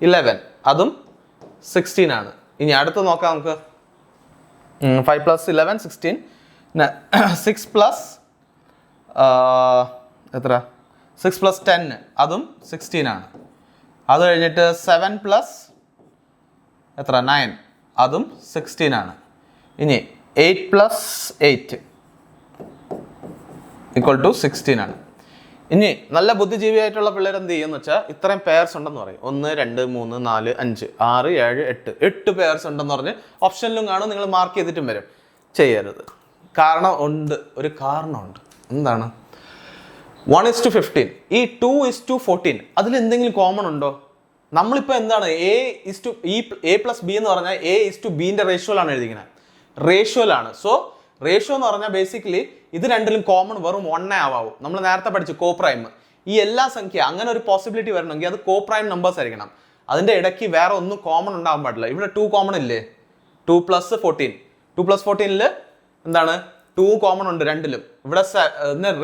11, അതും 16 ആണ്. ഇനി അടുത്ത് നോക്കാം നമുക്ക്. 5 + 11 16. 6 + എത്ര? 6 + 10, അതും 16 ആണ്. അത് കഴിഞ്ഞിട്ട് 7 + എത്ര? 9, അതും 16 ആണ്. ഇനി 8 + 8 = 16 ആണ്. ഇനി നല്ല ബുദ്ധിജീവിയായിട്ടുള്ള പിള്ളേർ എന്ത് ചെയ്യുമെന്ന് വെച്ചാൽ ഇത്രയും പെയർസ് ഉണ്ടെന്ന് പറയും. 1 2 3 4 5 6 7 8 പെയർസ് ഉണ്ടെന്ന് പറഞ്ഞ് ഓപ്ഷനിലും കാണും, നിങ്ങൾ മാർക്ക് ചെയ്തിട്ടും വരും. ചെയ്യരുത്. കാരണം ഉണ്ട്, ഒരു കാരണമുണ്ട്. എന്താണ്? 1:15, ഈ 2:14, അതിൽ എന്തെങ്കിലും കോമൺ ഉണ്ടോ? നമ്മളിപ്പോൾ എന്താണ്? a + b എന്ന് പറഞ്ഞാൽ a:b റേഷ്യോയിലാണ് എഴുതിക്കുന്നത്. റേഷ്യോയിലാണ്. സോ റേഷ്യോ എന്ന് പറഞ്ഞാൽ ബേസിക്കലി ഇത് രണ്ടിലും കോമൺ വെറും 1 ആവാവൂ. നമ്മൾ നേരത്തെ പഠിച്ചു കോപ്രൈം. ഈ എല്ലാ സംഖ്യ അങ്ങനെ ഒരു പോസിബിലിറ്റി വരണമെങ്കിൽ അത് കോപ്രൈം നമ്പേഴ്സ് ആയിരിക്കണം. അതിൻ്റെ ഇടയ്ക്ക് വേറെ ഒന്നും കോമൺ ഉണ്ടാകാൻ പാടില്ല. ഇവിടെ 2 കോമൺ ഇല്ലേ? 2 + 14. 2 + 14 എന്താണ്? 2 കോമൺ ഉണ്ട് രണ്ടിലും. ഇവിടെ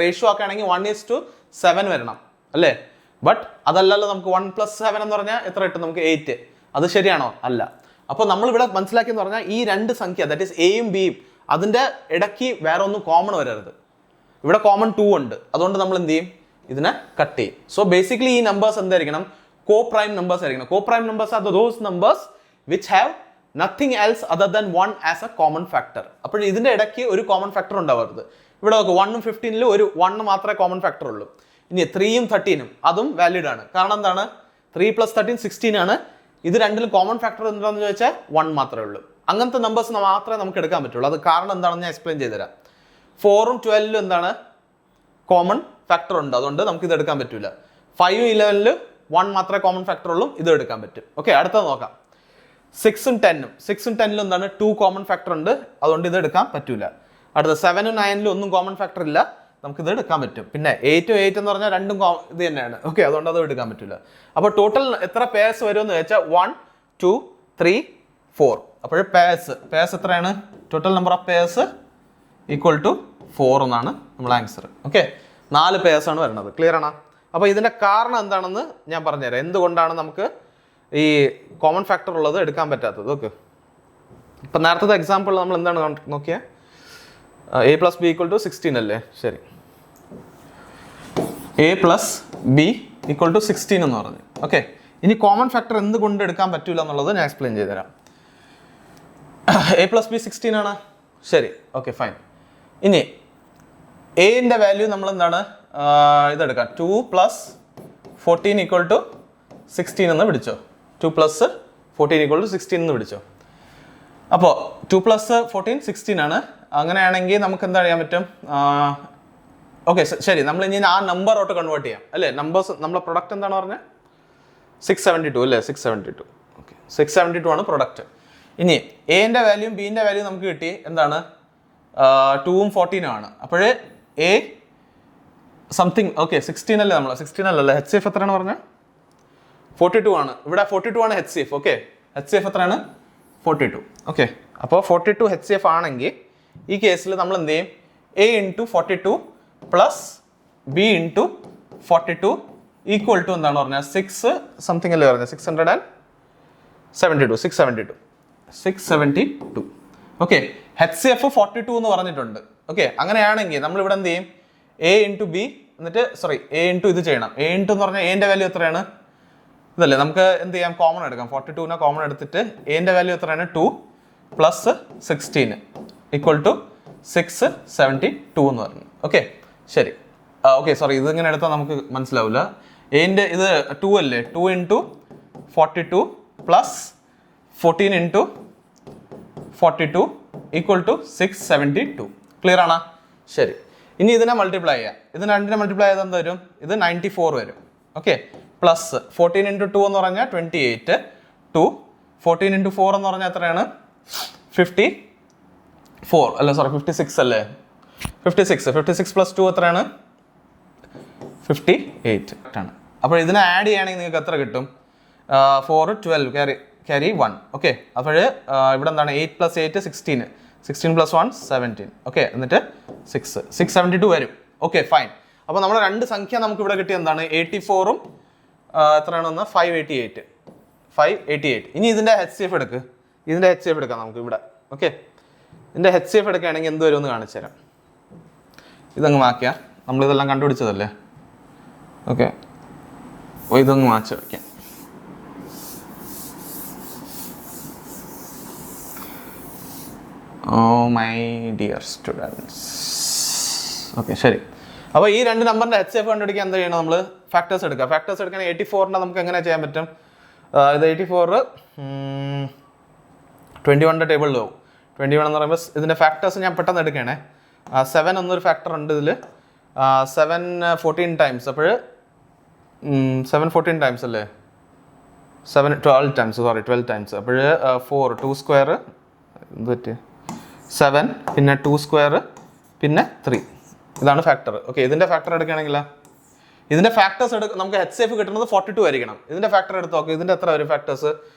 റേഷ്യോ ആക്കുകയാണെങ്കിൽ 1:7 വരണം അല്ലേ? ബട്ട് അതല്ലല്ലോ. നമുക്ക് 1 + 7 എന്ന് പറഞ്ഞാൽ എത്ര കിട്ടും? നമുക്ക് 8. അത് ശരിയാണോ? അല്ല. അപ്പോൾ നമ്മളിവിടെ മനസ്സിലാക്കിയെന്ന് പറഞ്ഞാൽ ഈ രണ്ട് സംഖ്യ, ദാറ്റ് ഈസ് എയും ബിയും, അതിൻ്റെ ഇടയ്ക്ക് വേറെ ഒന്നും കോമൺ വരരുത്. ഇവിടെ കോമൺ 2 ഉണ്ട്, അതുകൊണ്ട് നമ്മൾ എന്ത് ചെയ്യും? ഇതിനെ കട്ട് ചെയ്യും. സോ ബേസിക്കലി ഈ നമ്പേഴ്സ് എന്തായിരിക്കണം? co-prime numbers ആയിരിക്കണം. co-prime numbers are those numbers which have nothing else other than 1 as a common factor. അപ്പോൾ ഇതിൻ്റെ ഇടയ്ക്ക് ഒരു കോമൺ ഫാക്ടർ ഉണ്ടാവരുത്. ഇവിടെ നോക്കുക, 1ഉം 15ലും ഒരു 1 മാത്രമേ കോമൺ ഫാക്ടർ ഉള്ളൂ. ഇനി 3ഉം 13ഉം അതും വാലിഡ് ആണ്. കാരണം എന്താണ്? 3 + 13 16 ആണ്. ഇത് രണ്ടിലും കോമൺ ഫാക്ടർ എന്താണെന്ന് ചോദിച്ചാൽ 1 മാത്രമേ ഉള്ളൂ. അങ്ങനത്തെ നമ്പേഴ്സ് മാത്രമേ നമുക്ക് എടുക്കാൻ പറ്റുള്ളൂ. അത് കാരണം എന്താണെന്ന് ഞാൻ എക്സ്പ്ലെയിൻ ചെയ്തുതരാം. 4ഉം 12ലും എന്താണ്? കോമൺ ഫാക്ടർ ഉണ്ട്, അതുകൊണ്ട് നമുക്ക് ഇത് എടുക്കാൻ പറ്റില്ല. 5ഉം 11ലും 1 മാത്രമേ കോമൺ ഫാക്ടർ ഉള്ളൂ, ഇത് എടുക്കാൻ പറ്റും. ഓക്കെ, അടുത്തത് നോക്കാം. 6ഉം 10ലും എന്താണ്? 2 കോമൺ ഫാക്ടർ ഉണ്ട്, അതുകൊണ്ട് ഇത് എടുക്കാൻ പറ്റൂല. അടുത്ത 7ഉം 9ലും ഒന്നും കോമൺ ഫാക്ടർ ഇല്ല, നമുക്കിത് എടുക്കാൻ പറ്റും. പിന്നെ 8ഉം 8 എന്ന് പറഞ്ഞാൽ രണ്ടും ഇത് തന്നെയാണ്. ഓക്കെ, അതുകൊണ്ട് അത് എടുക്കാൻ പറ്റില്ല. അപ്പോൾ ടോട്ടൽ എത്ര പേഴ്സ് വരുമെന്ന് വെച്ചാൽ 1 2 3 4. അപ്പോൾ പേഴ്സ് എത്രയാണ്? ടോട്ടൽ നമ്പർ ഓഫ് പേഴ്സ് = 4 എന്നാണ് നമ്മൾ ആൻസർ. ഓക്കെ, 4 പേഴ്സാണ് വരുന്നത്. ക്ലിയർ ആണോ? അപ്പോൾ ഇതിൻ്റെ കാരണം എന്താണെന്ന് ഞാൻ പറഞ്ഞുതരാം. എന്തുകൊണ്ടാണ് നമുക്ക് ഈ കോമൺ ഫാക്ടർ ഉള്ളത് എടുക്കാൻ പറ്റാത്തത്. ഓക്കെ, ഇപ്പം നേരത്തെ എക്സാമ്പിൾ നമ്മൾ എന്താണ് നോക്കിയാൽ a + b = 16 അല്ലേ? ശരി, a + b = 16 എന്ന് പറഞ്ഞു. ഓക്കെ, ഇനി കോമൺ ഫാക്ടർ എന്തുകൊണ്ട് എടുക്കാൻ പറ്റില്ല എന്നുള്ളത് ഞാൻ എക്സ്പ്ലെയിൻ ചെയ്തുതരാം. a + b 16 ആണ്. ശരി, ഓക്കെ, ഫൈൻ. ഇനി എൻ്റെ വാല്യൂ നമ്മൾ എന്താണ് ഇതെടുക്കാം, 2 + 14 = 16 എന്ന് പിടിച്ചോ. 2 + 14 = 16 എന്ന് പിടിച്ചോ. അപ്പോൾ 2 + 14 16 ആണ്. അങ്ങനെയാണെങ്കിൽ നമുക്ക് എന്താ ചെയ്യാൻ പറ്റും? ഓക്കെ ശരി, നമ്മൾ ഇനി ആ നമ്പറോട്ട് കൺവേർട്ട് ചെയ്യാം അല്ലേ. നമ്പേഴ്സ് നമ്മളെ പ്രൊഡക്റ്റ് എന്താണ് പറഞ്ഞത്? 672 അല്ലേ, 672. ഓക്കെ, 672 ആണ് പ്രൊഡക്റ്റ്. ഇനി എന്റെ വാല്യൂയും ബിന്റെ വാല്യൂ നമുക്ക് കിട്ടി. എന്താണ്? 2ഉം 14ഉം ആണ്. അപ്പോൾ എ സംതിങ്, ഓക്കെ 16 അല്ലേ, നമ്മൾ 16 അല്ലല്ലേ. HCF എത്രയാണ് പറഞ്ഞത്? 42 ആണ്. ഇവിടെ 42 ആണ് HCF. ഓക്കെ, HCF എത്രയാണ്? 42. ഓക്കെ, അപ്പോൾ 42 HCF ആണെങ്കിൽ ഈ കേസിൽ നമ്മൾ എന്ത് ചെയ്യും? A × 42 + B × 42 = എന്താണ് പറഞ്ഞാൽ 6 സംതിങ് അല്ലേ പറഞ്ഞത്? 672. ഓക്കെ, HCF 42 എന്ന് പറഞ്ഞിട്ടുണ്ട്. ഓക്കെ, അങ്ങനെയാണെങ്കിൽ നമ്മൾ ഇവിടെ എന്ത് ചെയ്യും? A × B എന്നിട്ട് A × ഇത് ചെയ്യണം. A × എന്ന് പറഞ്ഞാൽ എന്റെ വാല്യൂ എത്രയാണ്? ഇതല്ലേ, നമുക്ക് എന്ത് ചെയ്യാം? കോമൺ എടുക്കാം. 42നെ കോമൺ എടുത്തിട്ട് എന്റെ വാല്യൂ എത്രയാണ്? 2 + 16 = 672 എന്ന് പറഞ്ഞു. ഓക്കെ ശരി. ഓക്കെ ഇതിങ്ങനെ എടുത്താൽ നമുക്ക് മനസ്സിലാവില്ല. എന്റെ ഇത് 2 അല്ലേ, 2 × 42 + 14 × 42 = 672. ക്ലിയർ ആണോ? ശരി, ഇനി ഇതിനെ മൾട്ടിപ്ലൈ ചെയ്യാം. ഇതിന് രണ്ടിനെ മൾട്ടിപ്ലൈ ചെയ്താൽ എന്താ വരും? ഇത് 94 വരും. ഓക്കെ, പ്ലസ് 14 × 2 എന്ന് പറഞ്ഞാൽ 28, 2 14 × 4 എന്ന് പറഞ്ഞാൽ എത്രയാണ്? 54 അല്ല 56 അല്ലേ, 56 + 2 എത്രയാണ്? 58 ആണ്. അപ്പോൾ ഇതിനെ ആഡ് ചെയ്യുകയാണെങ്കിൽ നിങ്ങൾക്ക് എത്ര കിട്ടും? 4 12 ക്യാരി 1. ഓക്കെ, അപ്പോൾ ഇവിടെ എന്താണ്? 8 + 8 16, 16 + 1 17. ഓക്കെ, എന്നിട്ട് 672 വരും. Okay fine. അപ്പോൾ നമ്മുടെ രണ്ട് സംഖ്യ നമുക്ക് ഇവിടെ കിട്ടിയ എന്താണ്? 84ഉം എത്രയാണെന്ന്? 588. ഇനി ഇതിൻ്റെ HCF എടുക്ക്. ഇതിൻ്റെ HCF എടുക്കാം നമുക്ക് ഇവിടെ. ഓക്കെ, ഇതിൻ്റെ HCF എടുക്കുകയാണെങ്കിൽ എന്ത് വരുമെന്ന് കാണിച്ചു തരാം. ഇതങ്ങ് മാറ്റിയാൽ നമ്മളിതെല്ലാം കണ്ടുപിടിച്ചതല്ലേ. ഓക്കെ, ഇതൊന്ന് മാറ്റി വയ്ക്കാം. Oh my dear students. Okay ശരി. അപ്പോൾ ഈ രണ്ട് നമ്പറിൻ്റെ HCF കണ്ടുപിടിക്കാൻ എന്താ ചെയ്യണം? നമ്മൾ ഫാക്ടേഴ്സ് എടുക്കുക. ഫാക്ടേഴ്സ് എടുക്കുകയാണെങ്കിൽ 84ൻ്റെ നമുക്ക് എങ്ങനെ ചെയ്യാൻ പറ്റും? ഇത് 84 21ൻ്റെ ടേബിളിൽ പോകും. 21 എന്ന് പറയുമ്പോൾ ഇതിൻ്റെ ഫാക്ടേഴ്സ് ഞാൻ പെട്ടെന്ന് എടുക്കുകയാണേ. 7 എന്നൊരു ഫാക്ടർ ഉണ്ട് ഇതിൽ. 7 14 ടൈംസ്. അപ്പോൾ 7 14 ടൈംസ് അല്ലേ? 7 12 ടൈംസ്. 12 ടൈംസ്. അപ്പോൾ 4 2 സ്ക്വയർ എന്ത് പറ്റി? 7 പിന്നെ 2 സ്ക്വയർ പിന്നെ 3. ഇതാണ് ഫാക്ടർ. ഓക്കെ, ഇതിൻ്റെ ഫാക്ടർ എടുക്കുകയാണെങ്കിൽ ഇതിൻ്റെ ഫാക്ടേഴ്സ് നമുക്ക് HCF കിട്ടുന്നത് 42 ആയിരിക്കണം. ഇതിൻ്റെ ഫാക്ടർ എടുത്ത് നോക്കുക. ഇതിൻ്റെ എത്ര വരും ഫാക്ടേഴ്സ്?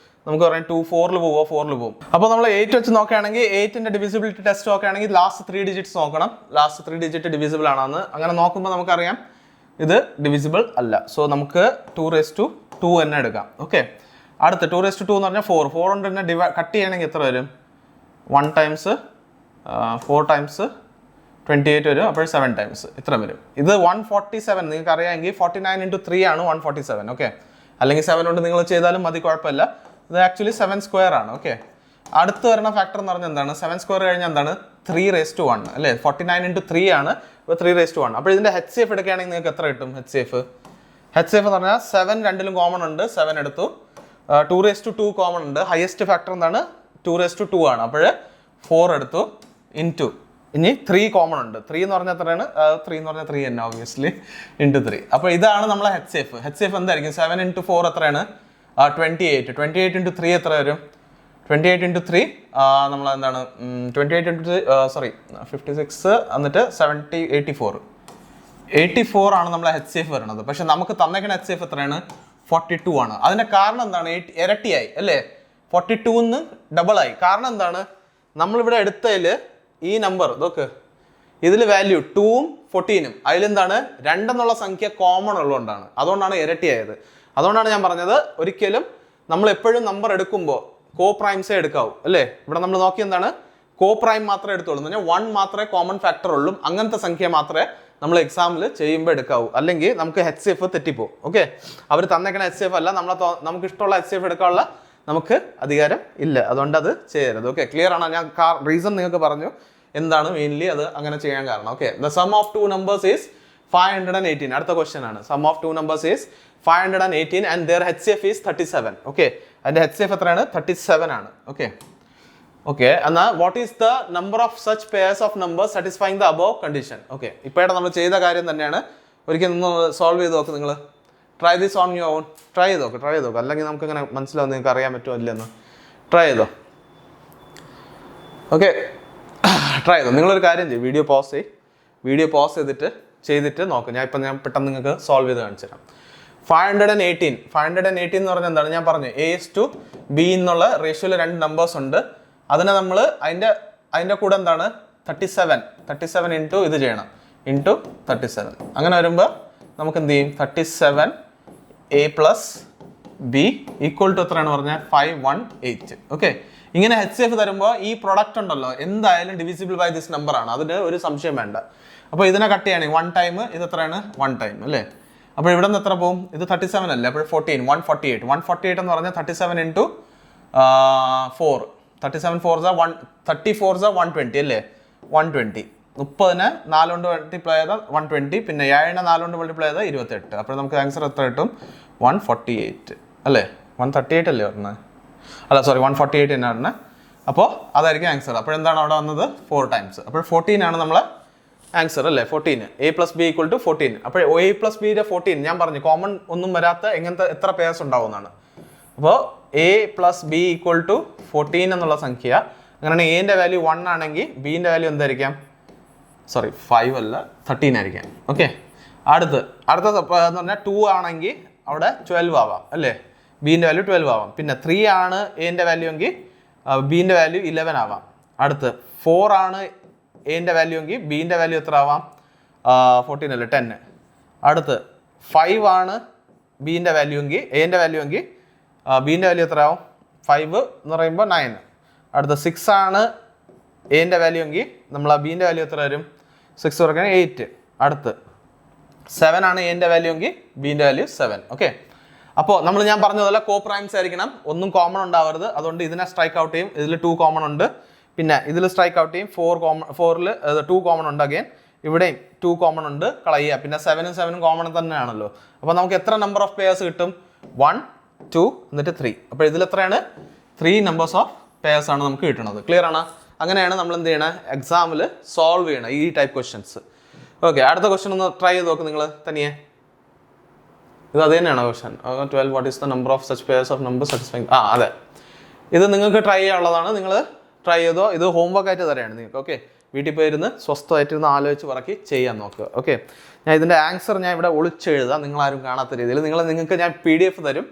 നമുക്ക് പറയാം 2 4 പോവോ? 4 പോവും. അപ്പോൾ നമ്മൾ 8 വെച്ച് നോക്കുകയാണെങ്കിൽ 8ൻ്റെ ഡിവിസിബിലിറ്റി ടെസ്റ്റ് നോക്കുകയാണെങ്കിൽ ലാസ്റ്റ് 3 ഡിജിറ്റ്സ് നോക്കണം. ലാസ്റ്റ് 3 ഡിജിറ്റ് ഡിവിസിബിൾ ആണെന്ന്. അങ്ങനെ നോക്കുമ്പോൾ നമുക്കറിയാം ഇത് ഡിവിസിബിൾ അല്ല. സോ നമുക്ക് 2² തന്നെ എടുക്കാം. ഓക്കെ, അടുത്ത് 2² എന്ന് പറഞ്ഞാൽ 4 കൊണ്ട് തന്നെ കട്ട് ചെയ്യണമെങ്കിൽ എത്ര വരും? 1 ടൈംസ് 4 ടൈംസ് 28 വരും. അപ്പോൾ 7 ടൈംസ് ഇത്ര വരും. ഇത് 147 നിങ്ങൾക്ക് അറിയാമെങ്കിൽ 49 × 3 ആണ് 147. ഓക്കെ, അല്ലെങ്കിൽ 7 കൊണ്ട് നിങ്ങൾ ചെയ്താലും മതി, കുഴപ്പമില്ല. ഇത് ആക്ച്വലി 7 സ്ക്വയർ ആണ്. ഓക്കെ, അടുത്ത് വരുന്ന ഫാക്ടർ എന്ന് പറഞ്ഞാൽ എന്താണ്? 7 സ്ക്വയർ കഴിഞ്ഞാൽ എന്താണ്? 3/1 അല്ലേ? 49 × 3 ആണ്. ഇപ്പോൾ 3/1. അപ്പോൾ ഇതിൻ്റെ HCF എടുക്കുകയാണെങ്കിൽ നിങ്ങൾക്ക് എത്ര കിട്ടും? HCF എന്ന് പറഞ്ഞാൽ 7 രണ്ടിലും കോമൺ ഉണ്ട്. 7 എടുത്തു. 2/2 കോമൺ ഉണ്ട്. ഹയസ്റ്റ് ഫാക്ടർ എന്താണ്? 2/2 ആണ്. അപ്പോൾ 4 എടുത്തു ഇൻറ്റു. ഇനി 3 കോമൺ ഉണ്ട്. 3 എന്ന് പറഞ്ഞാൽ എത്രയാണ്? 3 എന്ന് പറഞ്ഞാൽ 3 തന്നെ ഓബിയസ്ലി ഇൻറ്റു 3. അപ്പോൾ ഇതാണ് നമ്മളെ HCF എന്തായിരിക്കും? 7 × 4 എത്രയാണ്? 28. 28 × 3 എത്ര വരും? 28 × 3 നമ്മൾ എന്താണ്? 28 × 56 എന്നിട്ട് 70 84 ആണ് നമ്മളെ HCF വരുന്നത്. പക്ഷെ നമുക്ക് തന്നേക്കുന്ന HCF എത്രയാണ്? 42 ആണ്. അതിൻ്റെ കാരണം എന്താണ്? ഇരട്ടിയായി അല്ലേ? 42ന്ന് ഡബിളായി. കാരണം എന്താണ്? നമ്മളിവിടെ എടുത്തതിൽ ഈ നമ്പർ നോക്ക്, ഇതിൽ വാല്യൂ 2ഉം 14ഉം അതിലെന്താണ്? 2 എന്നുള്ള സംഖ്യ കോമൺ ഉള്ളതുകൊണ്ടാണ്. അതുകൊണ്ടാണ് ഇരട്ടിയായത്. അതുകൊണ്ടാണ് ഞാൻ പറഞ്ഞത് ഒരിക്കലും നമ്മൾ എപ്പോഴും നമ്പർ എടുക്കുമ്പോൾ കോ പ്രൈംസേ എടുക്കാവൂ അല്ലേ? ഇവിടെ നമ്മൾ നോക്കി എന്താണ്? കോ പ്രൈം മാത്രമേ എടുത്തുള്ളൂ. എന്ന് പറഞ്ഞാൽ 1 മാത്രമേ കോമൺ ഫാക്ടർ ഉള്ളൂ. അങ്ങനത്തെ സംഖ്യ മാത്രമേ നമ്മൾ എക്സാമിൽ ചെയ്യുമ്പോൾ എടുക്കാവൂ. അല്ലെങ്കിൽ നമുക്ക് HCF തെറ്റിപ്പോകും. ഓക്കെ, അവർ തന്നേക്കണ HCF അല്ല, നമുക്ക് ഇഷ്ടമുള്ള HCF എടുക്കാനുള്ള നമുക്ക് അധികാരം ഇല്ല. അതുകൊണ്ട് അത് ചെയ്യരുത്. ഓക്കെ, ക്ലിയർ ആണോ? ഞാൻ റീസൺ നിങ്ങൾക്ക് പറഞ്ഞു എന്താണ് മെയിൻലി അത് അങ്ങനെ ചെയ്യാൻ കാരണം. Okay, the sum of 2 numbers is 518. അടുത്ത ക്വസ്റ്റ്യൻ ആണ്. Sum of two numbers is 518 and their HCF ഈസ് 37. ഓക്കെ, അതിന്റെ HCF എത്രയാണ്? 37 ആണ്. ഓക്കെ ഓക്കെ, എന്നാൽ what is the number of such pairs of numbers satisfying the above condition? Okay, ഇപ്പോഴാണ് നമ്മൾ ചെയ്ത കാര്യം തന്നെയാണ്. ഒരിക്കലും ഒന്ന് സോൾവ് ചെയ്ത് നോക്ക് നിങ്ങൾ. Try this on your own. Try ചെയ്ത് നോക്ക്. അല്ലെങ്കിൽ നമുക്ക് ഇങ്ങനെ മനസ്സിലാവും നിങ്ങൾക്ക് അറിയാൻ പറ്റുമോ ഇല്ലെന്ന്. ട്രൈ ചെയ്തോ. ഓക്കെ, ട്രൈ ചെയ്തോ. നിങ്ങളൊരു കാര്യം ചെയ്യും, വീഡിയോ പോസ് ചെയ്തിട്ട് നോക്ക്. ഞാൻ പെട്ടെന്ന് നിങ്ങൾക്ക് സോൾവ് ചെയ്ത് കാണിച്ചു തരാം. 518 എന്ന് പറഞ്ഞാൽ എന്താണ്? ഞാൻ പറഞ്ഞു A:B എന്നുള്ള റേഷ്യോയിൽ 2 നമ്പേഴ്സ് ഉണ്ട്. അതിനെ നമ്മൾ അതിൻ്റെ കൂടെ എന്താണ് 37 ഇൻറ്റു ഇത് ചെയ്യണം, ഇൻറ്റു 37. അങ്ങനെ വരുമ്പോൾ നമുക്ക് എന്ത് ചെയ്യും? 37A + B ഈക്വൽ ടു എത്രയാണ് പറഞ്ഞാൽ 518. ഓക്കെ, ഇങ്ങനെ HCF തരുമ്പോൾ ഈ പ്രൊഡക്റ്റ് ഉണ്ടല്ലോ എന്തായാലും ഡിവിസിബിൾ ബൈ ദിസ് നമ്പർ ആണ്, അതിന് ഒരു സംശയം വേണ്ട. അപ്പോൾ ഇതിനെ കട്ട് ചെയ്യുകയാണെങ്കിൽ 1 ടൈം, ഇത് എത്രയാണ്? 1 ടൈം അല്ലേ? അപ്പോൾ ഇവിടെ നിന്ന് എത്ര പോകും? ഇത് 37 അല്ലേ? അപ്പോൾ 148 എന്ന് പറഞ്ഞാൽ 37 ഇൻറ്റു 4. 37 4 120 അല്ലേ? 120. 30നെ 4 കൊണ്ട് മൾട്ടിപ്ലൈ ചെയ്താൽ 120, പിന്നെ 7നെ 4 കൊണ്ട് മൾട്ടിപ്ലൈ ചെയ്താൽ 28. അപ്പോൾ നമുക്ക് ആൻസർ എത്ര കിട്ടും? 148 അല്ലേ? 138 അല്ലേ പറഞ്ഞത്? അല്ല സോറി, 148 തന്നെ പറഞ്ഞത്. അപ്പോൾ അതായിരിക്കും ആൻസർ. അപ്പോൾ എന്താണ് അവിടെ വന്നത്? 4 ടൈംസ്. അപ്പോൾ 14 ആണ് നമ്മളെ ആൻസർ അല്ലേ? 14. A + B = 14. അപ്പോൾ A + B യുടെ 14 ഞാൻ പറഞ്ഞു കോമൺ ഒന്നും വരാത്ത എങ്ങനത്തെ എത്ര പേഴ്സ് ഉണ്ടാവുന്നതാണ്. അപ്പോൾ A + B = 14 എന്നുള്ള സംഖ്യ. അങ്ങനെയാണെങ്കിൽ Aൻ്റെ വാല്യൂ 1 ആണെങ്കിൽ Bൻ്റെ വാല്യൂ എന്തായിരിക്കാം? സോറി 5 അല്ല 13 ആയിരിക്കാം. ഓക്കെ, അടുത്ത എന്ന് പറഞ്ഞാൽ 2 ആണെങ്കിൽ അവിടെ 12 ആവാം അല്ലേ? Bൻ്റെ വാല്യൂ 12 ആവാം. പിന്നെ 3 ആണ് Aൻ്റെ വാല്യൂ എങ്കിൽ Bൻ്റെ വാല്യൂ 11 ആവാം. അടുത്ത് 4 ആണ് Aൻ്റെ വാല്യൂ എങ്കിൽ Bൻ്റെ വാല്യൂ എത്ര ആവാം? 14 അല്ലേ? 10. അടുത്ത് 5 ആണ് Bൻ്റെ വാല്യൂ എങ്കിൽ Aൻ്റെ വാല്യൂ എങ്കിൽ Bൻ്റെ വാല്യൂ എത്ര ആവും? 5 എന്ന് പറയുമ്പോൾ 9. അടുത്ത 6 ആണ് Aൻ്റെ വാല്യൂ എങ്കിൽ നമ്മൾ ആ Bൻ്റെ വാല്യൂ എത്ര വരും? 6 കുറയ്ക്കാൻ 8. അടുത്ത് 7 ആണ് Aൻ്റെ വാല്യൂ എങ്കിൽ Bൻ്റെ വാല്യൂ 7. ഓക്കെ, അപ്പോൾ ഞാൻ പറഞ്ഞതുപോലെ കോപ്രൈംസ് ആയിരിക്കണം, ഒന്നും കോമൺ ഉണ്ടാവരുത്. അതുകൊണ്ട് ഇതിനെ സ്ട്രൈക്ക് ഔട്ട് ചെയ്യും. ഇതിൽ 2 കോമൺ ഉണ്ട്, പിന്നെ ഇതിൽ സ്ട്രൈക്ക് ഔട്ട് ചെയ്യും. 4ൽ 2 കോമൺ ഉണ്ട്. അഗെയിൻ ഇവിടെയും 2 കോമൺ ഉണ്ട്, കളയുക. പിന്നെ 7 കോമൺ തന്നെയാണല്ലോ. അപ്പോൾ നമുക്ക് എത്ര നമ്പർ ഓഫ് പെയർസ് കിട്ടും? 1 2 എന്നിട്ട് 3. അപ്പോൾ ഇതിൽ എത്രയാണ്? 3 നമ്പേഴ്സ് ഓഫ് പെയർസ് ആണ് നമുക്ക് കിട്ടുന്നത്. ക്ലിയർ ആണ്? അങ്ങനെയാണ് നമ്മൾ എന്ത് ചെയ്യണം? എക്സാമിൽ സോൾവ് ചെയ്യണം ഈ ടൈപ്പ് ക്വസ്റ്റ്യൻസ്. ഓക്കെ, അടുത്ത ക്വസ്റ്റ്യൻ ഒന്ന് ട്രൈ ചെയ്ത് നോക്ക് നിങ്ങൾ തനിയെ. ഇത് അത് തന്നെയാണോ question? 12 what is the number of such pairs of number satisfying? അതെ, ഇത് നിങ്ങൾക്ക് ട്രൈ ചെയ്യാനുള്ളതാണ്. നിങ്ങൾ ട്രൈ ചെയ്തോ. ഇത് ഹോംവർക്ക് ആയിട്ട് തരാണ് നിങ്ങൾക്ക്. ഓക്കെ, വീട്ടിൽ പോയിരുന്ന് സ്വസ്ഥമായിട്ടിരുന്ന് ആലോചിച്ച് പറക്കി ചെയ്യാൻ നോക്കുക. ഓക്കെ, ഞാൻ ഇതിൻ്റെ ആൻസർ ഞാൻ ഇവിടെ ഒളിച്ചെഴുതാം, നിങ്ങളാരും കാണാത്ത രീതിയിൽ. നിങ്ങൾക്ക് ഞാൻ PDF തരും.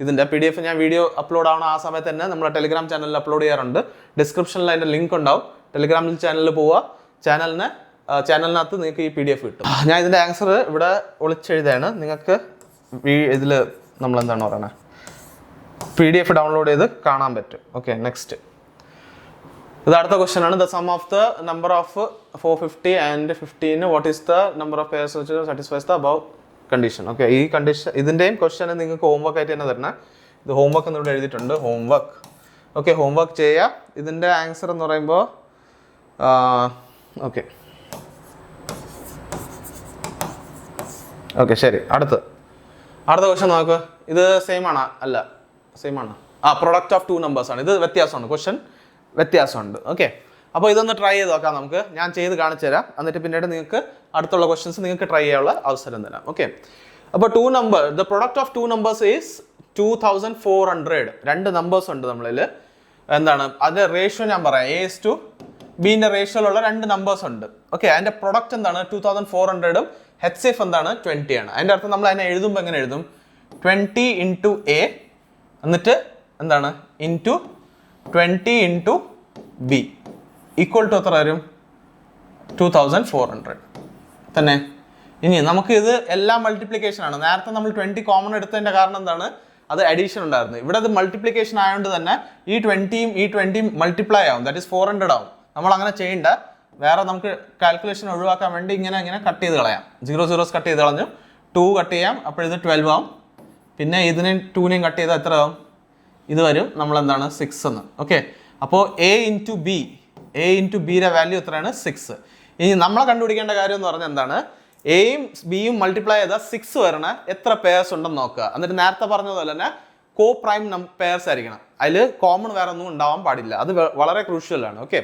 ഇതിൻ്റെ PDF ഞാൻ വീഡിയോ അപ്ലോഡ് ആവണം ആ സമയത്ത് തന്നെ നമ്മുടെ ടെലിഗ്രാം ചാനലിൽ അപ്ലോഡ് ചെയ്യാറുണ്ട്. ഡിസ്ക്രിപ്ഷനിൽ അതിൻ്റെ ലിങ്ക് ഉണ്ടാവും. ടെലിഗ്രാമിൽ ചാനലിൽ പോവുക, ചാനലിനകത്ത് നിങ്ങൾക്ക് ഈ PDF കിട്ടും. ഞാൻ ഇതിൻ്റെ ആൻസർ ഇവിടെ ഒളിച്ചെഴുതാണ്. നിങ്ങൾക്ക് ഇതിൽ നമ്മളെന്താണ് പറയുന്നത്, PDF ഡൗൺലോഡ് ചെയ്ത് കാണാൻ പറ്റും. Okay, next. ഇത് അടുത്ത ക്വസ്റ്റ്യൻ ആണ്. The sum of the number of 450 and 15 what is the number of pairs which satisfies the above condition? Okay, ഈ കണ്ടീഷൻ ഇതിൻ്റെയും ക്വസ്റ്റ്യൻ നിങ്ങൾക്ക് ഹോംവർക്ക് ആയിട്ട് തന്നെ തരണം. ഇത് ഹോംവർക്ക് എന്ന് ഇവിടെ എഴുതിയിട്ടുണ്ട്, ഹോംവർക്ക്. ഓക്കെ, ഹോംവർക്ക് ചെയ്യുക. ഇതിൻ്റെ ആൻസർ എന്ന് പറയുമ്പോൾ ഓക്കെ ശരി. അടുത്ത ക്വസ്റ്റ്യൻ നോക്കുക. ഇത് സെയിം ആണോ? അല്ല, സെയിം ആണ്. പ്രൊഡക്റ്റ് ഓഫ് 2 നമ്പേഴ്സ് ആണ്. ഇത് വ്യത്യാസമുണ്ട്, ക്വസ്റ്റ്യൻ വ്യത്യാസമുണ്ട്. ഓക്കെ, അപ്പോൾ ഇതൊന്ന് ട്രൈ ചെയ്ത് നോക്കാം നമുക്ക്. ഞാൻ ചെയ്ത് കാണിച്ചു തരാം. എന്നിട്ട് പിന്നീട് നിങ്ങൾക്ക് അടുത്തുള്ള ക്വസ്റ്റ്യൻസ് നിങ്ങൾക്ക് ട്രൈ ചെയ്യാനുള്ള അവസരം തരാം. ഓക്കെ, അപ്പോൾ the product of 2 numbers is 2400. 2 numbers ഉണ്ട് നമ്മളിൽ. എന്താണ് അതിൻ്റെ റേഷ്യോ ഞാൻ പറയാം. A:B റേഷ്യോയിലുള്ള 2 നമ്പേഴ്സ് ഉണ്ട്. ഓക്കെ, അതിൻ്റെ പ്രൊഡക്റ്റ് എന്താണ്? 2400ഉം HCF എന്താണ്? 20 ആണ്. അതിൻ്റെ അർത്ഥം നമ്മൾ അതിനെ എഴുതുമ്പോൾ എങ്ങനെ എഴുതും? 20 × A എന്നിട്ട് എന്താണ്? ഇൻറ്റു 20 × B ഈക്വൽ ടു എത്ര വരും? 2400 തന്നെ. ഇനി നമുക്ക് ഇത് എല്ലാം മൾട്ടിപ്ലിക്കേഷൻ ആണ്. നേരത്തെ നമ്മൾ 20 കോമൺ എടുത്തതിൻ്റെ കാരണം എന്താണ്? അത് അഡീഷൻ ഉണ്ടായിരുന്നു. ഇവിടെ അത് മൾട്ടിപ്ലിക്കേഷൻ ആയതുകൊണ്ട് തന്നെ ഈ 20യും ഈ 20യും മൾട്ടിപ്ലൈ ആവും. ദാറ്റ് ഈസ് 400 ആവും. നമ്മൾ അങ്ങനെ ചെയ്യേണ്ട. വേറെ നമുക്ക് കാൽക്കുലേഷൻ ഒഴിവാക്കാൻ വേണ്ടി ഇങ്ങനെ കട്ട് ചെയ്ത് കളയാം. 0 കട്ട് ചെയ്ത് കളഞ്ഞു, 2 കട്ട് ചെയ്യാം. അപ്പോൾ ഇത് 12 ആവും. പിന്നെ ഇതിനെയും 2നെയും കട്ട് ചെയ്താൽ എത്ര ആവും? ഇത് വരും. നമ്മളെന്താണ്? 6 എന്ന്. ഓക്കെ, അപ്പോൾ A × B യുടെ വാല്യൂ എത്രയാണ്? 6. ഇനി നമ്മളെ കണ്ടുപിടിക്കേണ്ട കാര്യം എന്ന് പറഞ്ഞാൽ എന്താണ്? എയും ബിയും മൾട്ടിപ്ലൈ ചെയ്താൽ 6 വരണ എത്ര പെയർസ് ഉണ്ടെന്ന് നോക്കുക. എന്നിട്ട് നേരത്തെ പറഞ്ഞതുപോലെ തന്നെ കോ പ്രൈം പെയർസ് ആയിരിക്കണം. അതിൽ കോമൺ വേറെ ഒന്നും ഉണ്ടാവാൻ പാടില്ല. അത് വളരെ ക്രൂഷ്യൽ ആണ്. ഓക്കെ,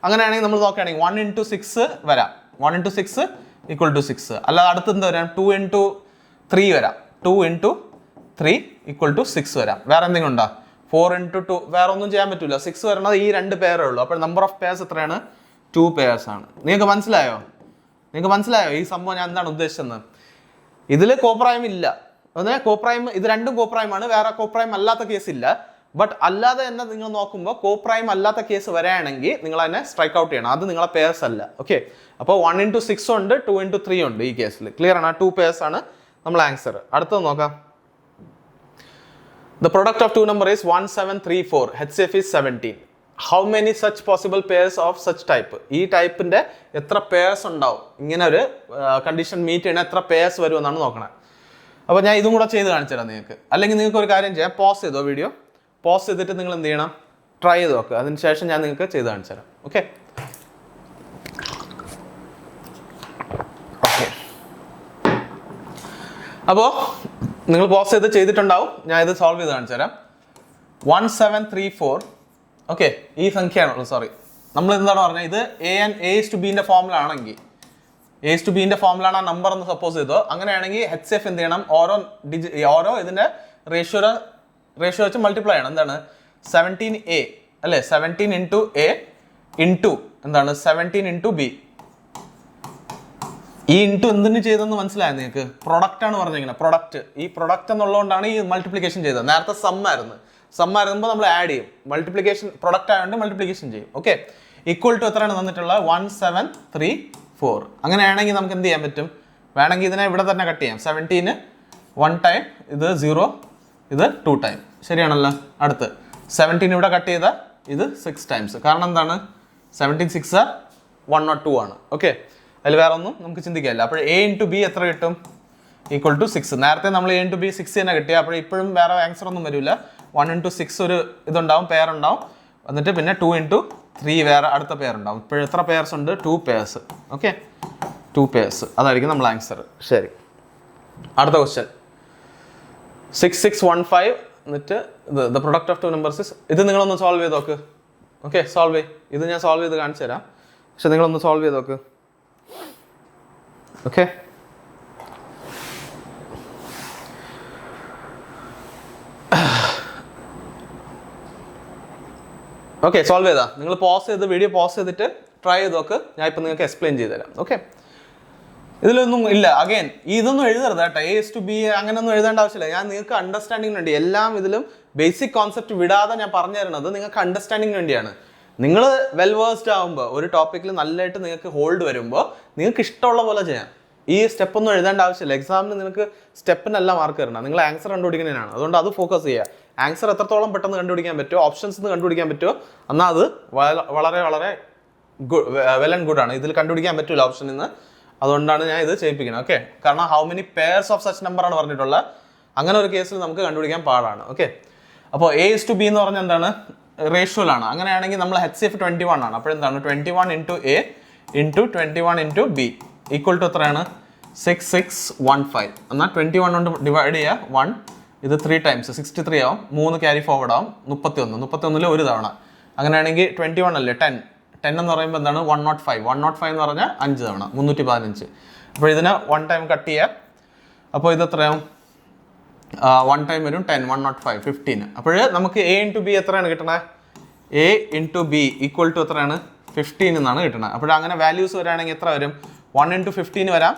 അങ്ങനെയാണെങ്കിൽ നമ്മൾ നോക്കുകയാണെങ്കിൽ 1 into 6 വരാം. 1 into 6 equal to 6. അല്ലാതെ അടുത്ത് എന്താ വരാം? 2 into 3 വരാം. 2 into 3 equal to 6 വരാം. വേറെ എന്തെങ്കിലും ഉണ്ടോ? 4 into 2 വേറെ ഒന്നും ചെയ്യാൻ പറ്റില്ല. 6 വരണത് ഈ 2 പെയറേ ഉള്ളൂ. അപ്പോൾ നമ്പർ ഓഫ് പെയർസ് എത്രയാണ്? 2 പെയർസ് ആണ്. നിങ്ങൾക്ക് മനസ്സിലായോ ഈ സംഭവം ഞാൻ എന്താണ് ഉദ്ദേശിച്ചത്? ഇതിൽ കോപ്രൈം ഇല്ല. അതെ, കോപ്രൈം ഇത് രണ്ടും കോപ്രൈമാണ്. വേറെ കോപ്രൈം അല്ലാത്ത കേസ് ഇല്ല. ബട്ട് അല്ലാതെ തന്നെ നിങ്ങൾ നോക്കുമ്പോൾ കോപ്രൈം അല്ലാത്ത കേസ് വരികയാണെങ്കിൽ നിങ്ങൾ അതിനെ സ്ട്രൈക്ക് ഔട്ട് ചെയ്യണം. അത് നിങ്ങളെ പെയർസ് അല്ല. ഓക്കെ, അപ്പോൾ 1 into 6 ഉണ്ട്, 2 into 3 ഉണ്ട്. ഈ കേസിൽ ക്ലിയർ ആണ്. 2 പെയർസ് ആണ് നമ്മൾ ആൻസർ. അടുത്തത് നോക്കാം. The product of two numbers is 1734. HCF is 17. How many such possible pairs of such type? ഈ ടൈപ്പിന്റെ എത്ര പെയർസ് ഉണ്ടാവും? ഇങ്ങനെ ഒരു കണ്ടീഷൻ മീറ്റ് ചെയ്യണ എത്ര പെയർസ് വരും എന്നാണ് നോക്കണത്. അപ്പോൾ ഞാൻ ഇതും കൂടെ ചെയ്ത് കാണിച്ചു തരാം നിങ്ങൾക്ക്. അല്ലെങ്കിൽ നിങ്ങൾക്ക് ഒരു കാര്യം ചെയ്യാം, പോസ് ചെയ്തോ വീഡിയോ. പോസ് ചെയ്തിട്ട് നിങ്ങൾ എന്ത് ചെയ്യണം? ട്രൈ ചെയ്ത് നോക്കുക. അതിന് ശേഷം ഞാൻ നിങ്ങൾക്ക് ചെയ്ത് കാണിച്ചു തരാം. ഓക്കെ, അപ്പോൾ നിങ്ങൾ പോസ് ചെയ്ത് ചെയ്തിട്ടുണ്ടാവും. ഞാൻ ഇത് സോൾവ് ചെയ്ത് കാണിച്ചു തരാം. 1734. ഓക്കെ, ഈ സംഖ്യയാണുള്ളത്. സോറി, നമ്മൾ എന്താണ് പറഞ്ഞത്? ഇത് A/B ഫോമിലാണെങ്കിൽ A/B ഫോമിലാണ് ആ നമ്പർ എന്ന് സപ്പോസ് ചെയ്തോ. അങ്ങനെയാണെങ്കിൽ HCF എന്ത് ചെയ്യണം? ഓരോ ഇതിന്റെ റേഷ്യോ വെച്ച് മൾട്ടിപ്ലൈ ചെയ്യണം. എന്താണ്? 17A അല്ലേ? 17 into A into എന്താണ്? 17 into B. ഈ ഇൻറ്റു എന്തിനു ചെയ്തെന്ന് മനസ്സിലായോ നിങ്ങൾക്ക്? പ്രൊഡക്റ്റ് ആണ് പറഞ്ഞിരിക്കുന്നത്. പ്രൊഡക്റ്റ്, ഈ പ്രൊഡക്റ്റ് എന്നുള്ളതുകൊണ്ടാണ് ഈ മൾട്ടിപ്ലിക്കേഷൻ ചെയ്തത്. നേരത്തെ സം ആയിരുമ്പോൾ നമ്മൾ ആഡ് ചെയ്യും. മൾട്ടിപ്ലിക്കേഷൻ പ്രൊഡക്റ്റ് ആയതുകൊണ്ട് മൾട്ടിപ്ലിക്കേഷൻ ചെയ്യും. ഓക്കെ, ഈക്വൽ ടു എത്രയാണ് തന്നിട്ടുള്ളത്? 1734. അങ്ങനെയാണെങ്കിൽ നമുക്ക് എന്ത് ചെയ്യാൻ പറ്റും? വേണമെങ്കിൽ ഇതിനെ ഇവിടെ തന്നെ കട്ട് ചെയ്യാം. 17 1 ടൈം, ഇത് 0, ഇത് 2 ടൈം. ശരിയാണല്ലോ. അടുത്ത് 17 ഇവിടെ കട്ട് ചെയ്താൽ ഇത് 6 ടൈംസ്. കാരണം എന്താണ്? 17 6 102 ആണ്. ഓക്കെ, അതിൽ വേറെ ഒന്നും നമുക്ക് ചിന്തിക്കാനില്ല. അപ്പോൾ A into B എത്ര കിട്ടും? Equal to 6. നേരത്തെ നമ്മൾ A into B 6 തന്നെ കിട്ടിയ. അപ്പോൾ ഇപ്പോഴും വേറെ ആൻസർ ഒന്നും വരില്ല. 1 into 6 ഒരു ഇതുണ്ടാവും, പെയർ ഉണ്ടാവും. എന്നിട്ട് പിന്നെ 2 into 3 വേറെ അടുത്ത പെയർ ഉണ്ടാവും. ഇപ്പോഴും എത്ര പെയർസ് ഉണ്ട്? 2 പെയർസ്. Okay, 2 pairs. അതായിരിക്കും നമ്മൾ ആൻസർ. ശരി, അടുത്ത ക്വസ്റ്റ്യൻ 6615. എന്നിട്ട് the product of two numbers. ഇത് നിങ്ങളൊന്ന് സോൾവ് ചെയ്ത് നോക്ക്. ഓക്കെ, സോൾവ് ചെയ്യും. ഇത് ഞാൻ സോൾവ് ചെയ്ത് കാണിച്ചു തരാം. പക്ഷെ നിങ്ങളൊന്ന് സോൾവ് ചെയ്ത് നോക്ക്. ഓക്കെ, സോൾവ് ചെയ്താ നിങ്ങൾ പോസ് ചെയ്ത് വീഡിയോ പോസ് ചെയ്തിട്ട് ട്രൈ ചെയ്ത് നോക്ക്. ഞാൻ ഇപ്പം നിങ്ങൾക്ക് എക്സ്പ്ലെയിൻ ചെയ്ത് തരാം. ഓക്കെ, ഇതിലൊന്നും ഇല്ല. അഗൈൻ ഇതൊന്നും എഴുതരുത് കേട്ടോ. A/B അങ്ങനെയൊന്നും എഴുതേണ്ട ആവശ്യമില്ല. ഞാൻ നിങ്ങൾക്ക് അണ്ടർസ്റ്റാൻഡിങ്ങിന് വേണ്ടി എല്ലാം ഇതിലും ബേസിക് കോൺസെപ്റ്റ് വിടാതെ ഞാൻ പറഞ്ഞു തരുന്നത് നിങ്ങൾക്ക് അണ്ടർസ്റ്റാൻഡിങ്ങിന് വേണ്ടിയാണ്. നിങ്ങൾ വെൽ വേഴ്സ്ഡ് ആകുമ്പോൾ ഒരു ടോപ്പിക്കിൽ നല്ലതായിട്ട് നിങ്ങൾക്ക് ഹോൾഡ് വരുമ്പോൾ നിങ്ങൾക്ക് ഇഷ്ടമുള്ള പോലെ ചെയ്യാം. ഈ സ്റ്റെപ്പ് ഒന്നും എഴുതേണ്ട ആവശ്യമില്ല. എക്സാമിന് നിങ്ങൾക്ക് സ്റ്റെപ്പിനല്ല മാർക്ക് തരണം. നിങ്ങൾ ആൻസർ കണ്ടുപിടിക്കുന്നതിനാണ്. അതുകൊണ്ട് അത് ഫോക്കസ് ചെയ്യുക. ആൻസർ എത്രത്തോളം പെട്ടെന്ന് കണ്ടുപിടിക്കാൻ പറ്റുമോ, ഓപ്ഷൻസ് കണ്ടുപിടിക്കാൻ പറ്റുമോ, എന്നാൽ അത് വളരെ വളരെ വെൽ ആൻഡ് ഗുഡ് ആണ്. ഇതിൽ കണ്ടുപിടിക്കാൻ പറ്റില്ല ഓപ്ഷനിൽ നിന്ന്. അതുകൊണ്ടാണ് ഞാൻ ഇത് ചെയ്യിപ്പിക്കുന്നത്. ഓക്കെ, കാരണം how many pairs of such number ആണ് പറഞ്ഞിട്ടുള്ളത്. അങ്ങനെ ഒരു കേസിൽ നമുക്ക് കണ്ടുപിടിക്കാൻ പാടാണ്. ഓക്കെ, അപ്പോൾ A/B എന്ന് പറഞ്ഞാൽ എന്താണ്? റേഷ്യോയിലാണ്. അങ്ങനെയാണെങ്കിൽ നമ്മൾ HCF 21 ആണ്. അപ്പോൾ എന്താണ്? 21 into A into 21 into B equal to എത്രയാണ്? 6615. എന്നാൽ 21 കൊണ്ട് ഡിവൈഡ് ചെയ്യുക 1. ഇത് 3 ടൈംസ് 63 ആവും. 3 ക്യാരി ഫോർവേഡ് ആവും. 31 ഒരു തവണ. അങ്ങനെയാണെങ്കിൽ 21 അല്ലേ? 10 എന്ന് പറയുമ്പോൾ എന്താണ്? 105 എന്ന് പറഞ്ഞാൽ 5 തവണ 315. അപ്പോൾ ഇതിനെ 1 ടൈം കട്ട് ചെയ്യുക. അപ്പോൾ ഇത് എത്രയാവും? 1 ടൈം വരും 10, 105, 15. അപ്പോൾ നമുക്ക് A into B എത്രയാണ് കിട്ടണത്? A into B equal to എത്രയാണ്? 15 എന്നാണ് കിട്ടുന്നത്. അപ്പോൾ അങ്ങനെ വാല്യൂസ് വരികയാണെങ്കിൽ എത്ര വരും? 1 into 15 വരാം.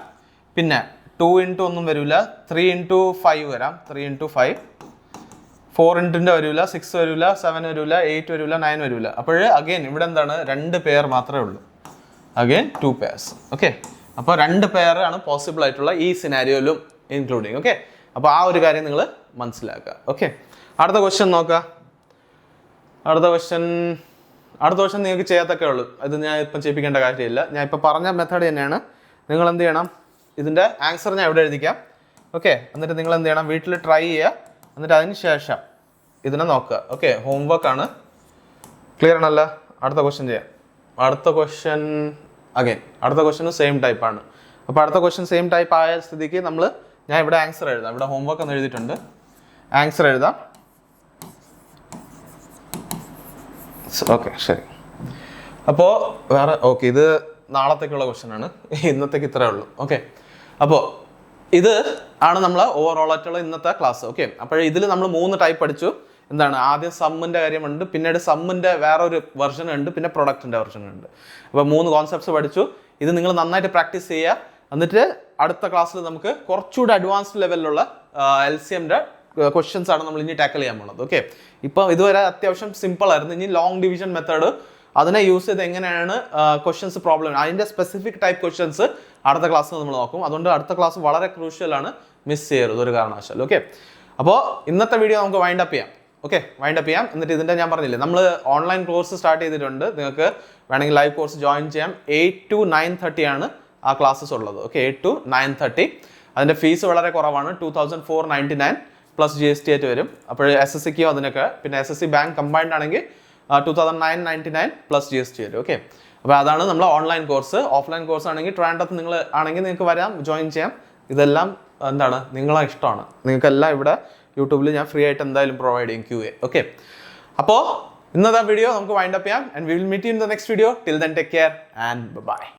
പിന്നെ 2 into ഒന്നും വരില്ല. 3 into 5 വരാം. 3 into 5. 4 ഇൻറ്റിൻ്റെ വരില്ല, 6 വരില്ല, 7 വരില്ല, 8 വരില്ല, 9 വരില്ല. അപ്പോൾ അഗെയിൻ ഇവിടെ എന്താണ്? 2 പെയർ മാത്രമേ ഉള്ളൂ. Again 2 pairs. ഓക്കെ, അപ്പോൾ 2 പെയർ ആണ് പോസിബിൾ ആയിട്ടുള്ള ഈ സിനാരിയോയിലും ഇൻക്ലൂഡിങ്. ഓക്കെ, അപ്പോൾ ആ ഒരു കാര്യം നിങ്ങൾ മനസ്സിലാക്കുക. ഓക്കെ, അടുത്ത ക്വസ്റ്റ്യൻ നോക്കുക. അടുത്ത ക്വസ്റ്റ്യൻ നിങ്ങൾക്ക് ചെയ്യാത്തൊക്കെ ഉള്ളൂ. അത് ഞാൻ ഇപ്പം ചെയ്യിപ്പിക്കേണ്ട കാര്യമില്ല. ഞാൻ ഇപ്പോൾ പറഞ്ഞ മെത്തേഡ് തന്നെയാണ്. നിങ്ങൾ എന്ത് ചെയ്യണം? ഇതിൻ്റെ ആൻസർ ഞാൻ ഇവിടെ എഴുതിക്കാം. ഓക്കെ, എന്നിട്ട് നിങ്ങൾ എന്ത് ചെയ്യണം? വീട്ടിൽ ട്രൈ ചെയ്യുക. എന്നിട്ട് അതിന് ശേഷം ഇതിനെ നോക്കുക. ഓക്കെ, ഹോംവർക്ക് ആണ്. ക്ലിയർ ആണല്ല? അടുത്ത ക്വസ്റ്റ്യൻ ചെയ്യാം. അടുത്ത ക്വസ്റ്റ്യനും സെയിം ടൈപ്പാണ്. അപ്പോൾ അടുത്ത ക്വസ്റ്റ്യൻ സെയിം ടൈപ്പ് ആയ സ്ഥിതിക്ക് ഞാൻ ഇവിടെ ആൻസർ എഴുതാം. ഇവിടെ ഹോംവർക്ക് എന്ന് എഴുതിയിട്ടുണ്ട്. ആൻസർ എഴുതാം. ഓക്കെ, ശരി. അപ്പോൾ ഓക്കെ, ഇത് നാളത്തേക്കുള്ള ക്വസ്റ്റ്യൻ ആണ്. ഇന്നത്തേക്ക് ഇത്രേ ഉള്ളൂ. ഓക്കെ, അപ്പോൾ ഇത് ആണ് നമ്മൾ ഓവറോൾ ആയിട്ടുള്ള ഇന്നത്തെ ക്ലാസ്. ഓക്കെ, അപ്പോൾ ഇതിൽ നമ്മൾ 3 ടൈപ്പ് പഠിച്ചു. എന്താണ്? ആദ്യം സമ്മിൻ്റെ കാര്യമുണ്ട്, പിന്നീട് സമ്മിൻ്റെ വേറൊരു വെർഷൻ ഉണ്ട്, പിന്നെ പ്രൊഡക്റ്റിൻ്റെ വെർഷൻ ഉണ്ട്. അപ്പോൾ 3 കോൺസെപ്റ്റ്സ് പഠിച്ചു. ഇത് നിങ്ങൾ നന്നായിട്ട് പ്രാക്ടീസ് ചെയ്യുക. എന്നിട്ട് അടുത്ത ക്ലാസ്സിൽ നമുക്ക് കുറച്ചുകൂടി അഡ്വാൻസ്ഡ് ലെവലിലുള്ള LCMൻ്റെ ക്വസ്റ്റ്യൻസ് ആണ് നമ്മൾ ഇനി ടാക്കിൾ ചെയ്യാൻ പോകുന്നത്. ഓക്കെ, ഇപ്പം ഇതുവരെ അത്യാവശ്യം സിമ്പിൾ ആയിരുന്നു. ഇനി ലോങ് ഡിവിഷൻ മെത്തേഡ് അതിനെ യൂസ് ചെയ്ത് എങ്ങനെയാണ് ക്വസ്റ്റ്യൻസ് പ്രോബ്ലം, അതിൻ്റെ സ്പെസിഫിക് ടൈപ്പ് ക്വസ്റ്റ്യൻസ് അടുത്ത ക്ലാസ്സിൽ നമ്മൾ നോക്കും. അതുകൊണ്ട് അടുത്ത ക്ലാസ് വളരെ ക്രൂഷ്യലാണ്, മിസ് ചെയ്യരുത് ഒരു കാരണവശാലും. ഓക്കെ, അപ്പോൾ ഇന്നത്തെ വീഡിയോ നമുക്ക് വൈൻഡ് അപ്പ് ചെയ്യാം. ഓക്കെ, വൈൻഡ് അപ്പ് ചെയ്യാം. എന്നിട്ട് ഇതിൻ്റെ ഞാൻ പറഞ്ഞില്ലേ, നമ്മൾ ഓൺലൈൻ കോഴ്സ് സ്റ്റാർട്ട് ചെയ്തിട്ടുണ്ട്. നിങ്ങൾക്ക് വേണമെങ്കിൽ ലൈവ് കോഴ്സ് ജോയിൻ ചെയ്യാം. 8 to 9:30 ആണ് ആ ക്ലാസ്സസ് ഉള്ളത്. Okay, 8 to 9:30. അതിൻ്റെ ഫീസ് വളരെ കുറവാണ്, 2499 പ്ലസ് GST ആയിട്ട് വരും. അപ്പോൾ SSCക്കും അതിനൊക്കെ, പിന്നെ SSC ബാങ്ക് കമ്പൈൻഡ് ആണെങ്കിൽ 2999 പ്ലസ് GST വരും. ഓക്കെ, അപ്പോൾ അതാണ് നമ്മൾ ഓൺലൈൻ കോഴ്സ്. ഓഫ്ലൈൻ കോഴ്സ് ആണെങ്കിൽ ട്രാൻഡത്ത് നിങ്ങൾ ആണെങ്കിൽ നിങ്ങൾക്ക് വരാം, ജോയിൻ ചെയ്യാം. ഇതെല്ലാം എന്താണ്, നിങ്ങളെ ഇഷ്ടമാണ്. നിങ്ങൾക്കെല്ലാം ഇവിടെ യൂട്യൂബിൽ ഞാൻ ഫ്രീ ആയിട്ട് എന്തായാലും പ്രൊവൈഡ് ചെയ്യും QA. ഓക്കെ, അപ്പോൾ ഇന്നത്തെ വീഡിയോ നമുക്ക് വൈൻഡ് അപ്പ് ചെയ്യാം. And we will meet you in the next video. Till then take care and by.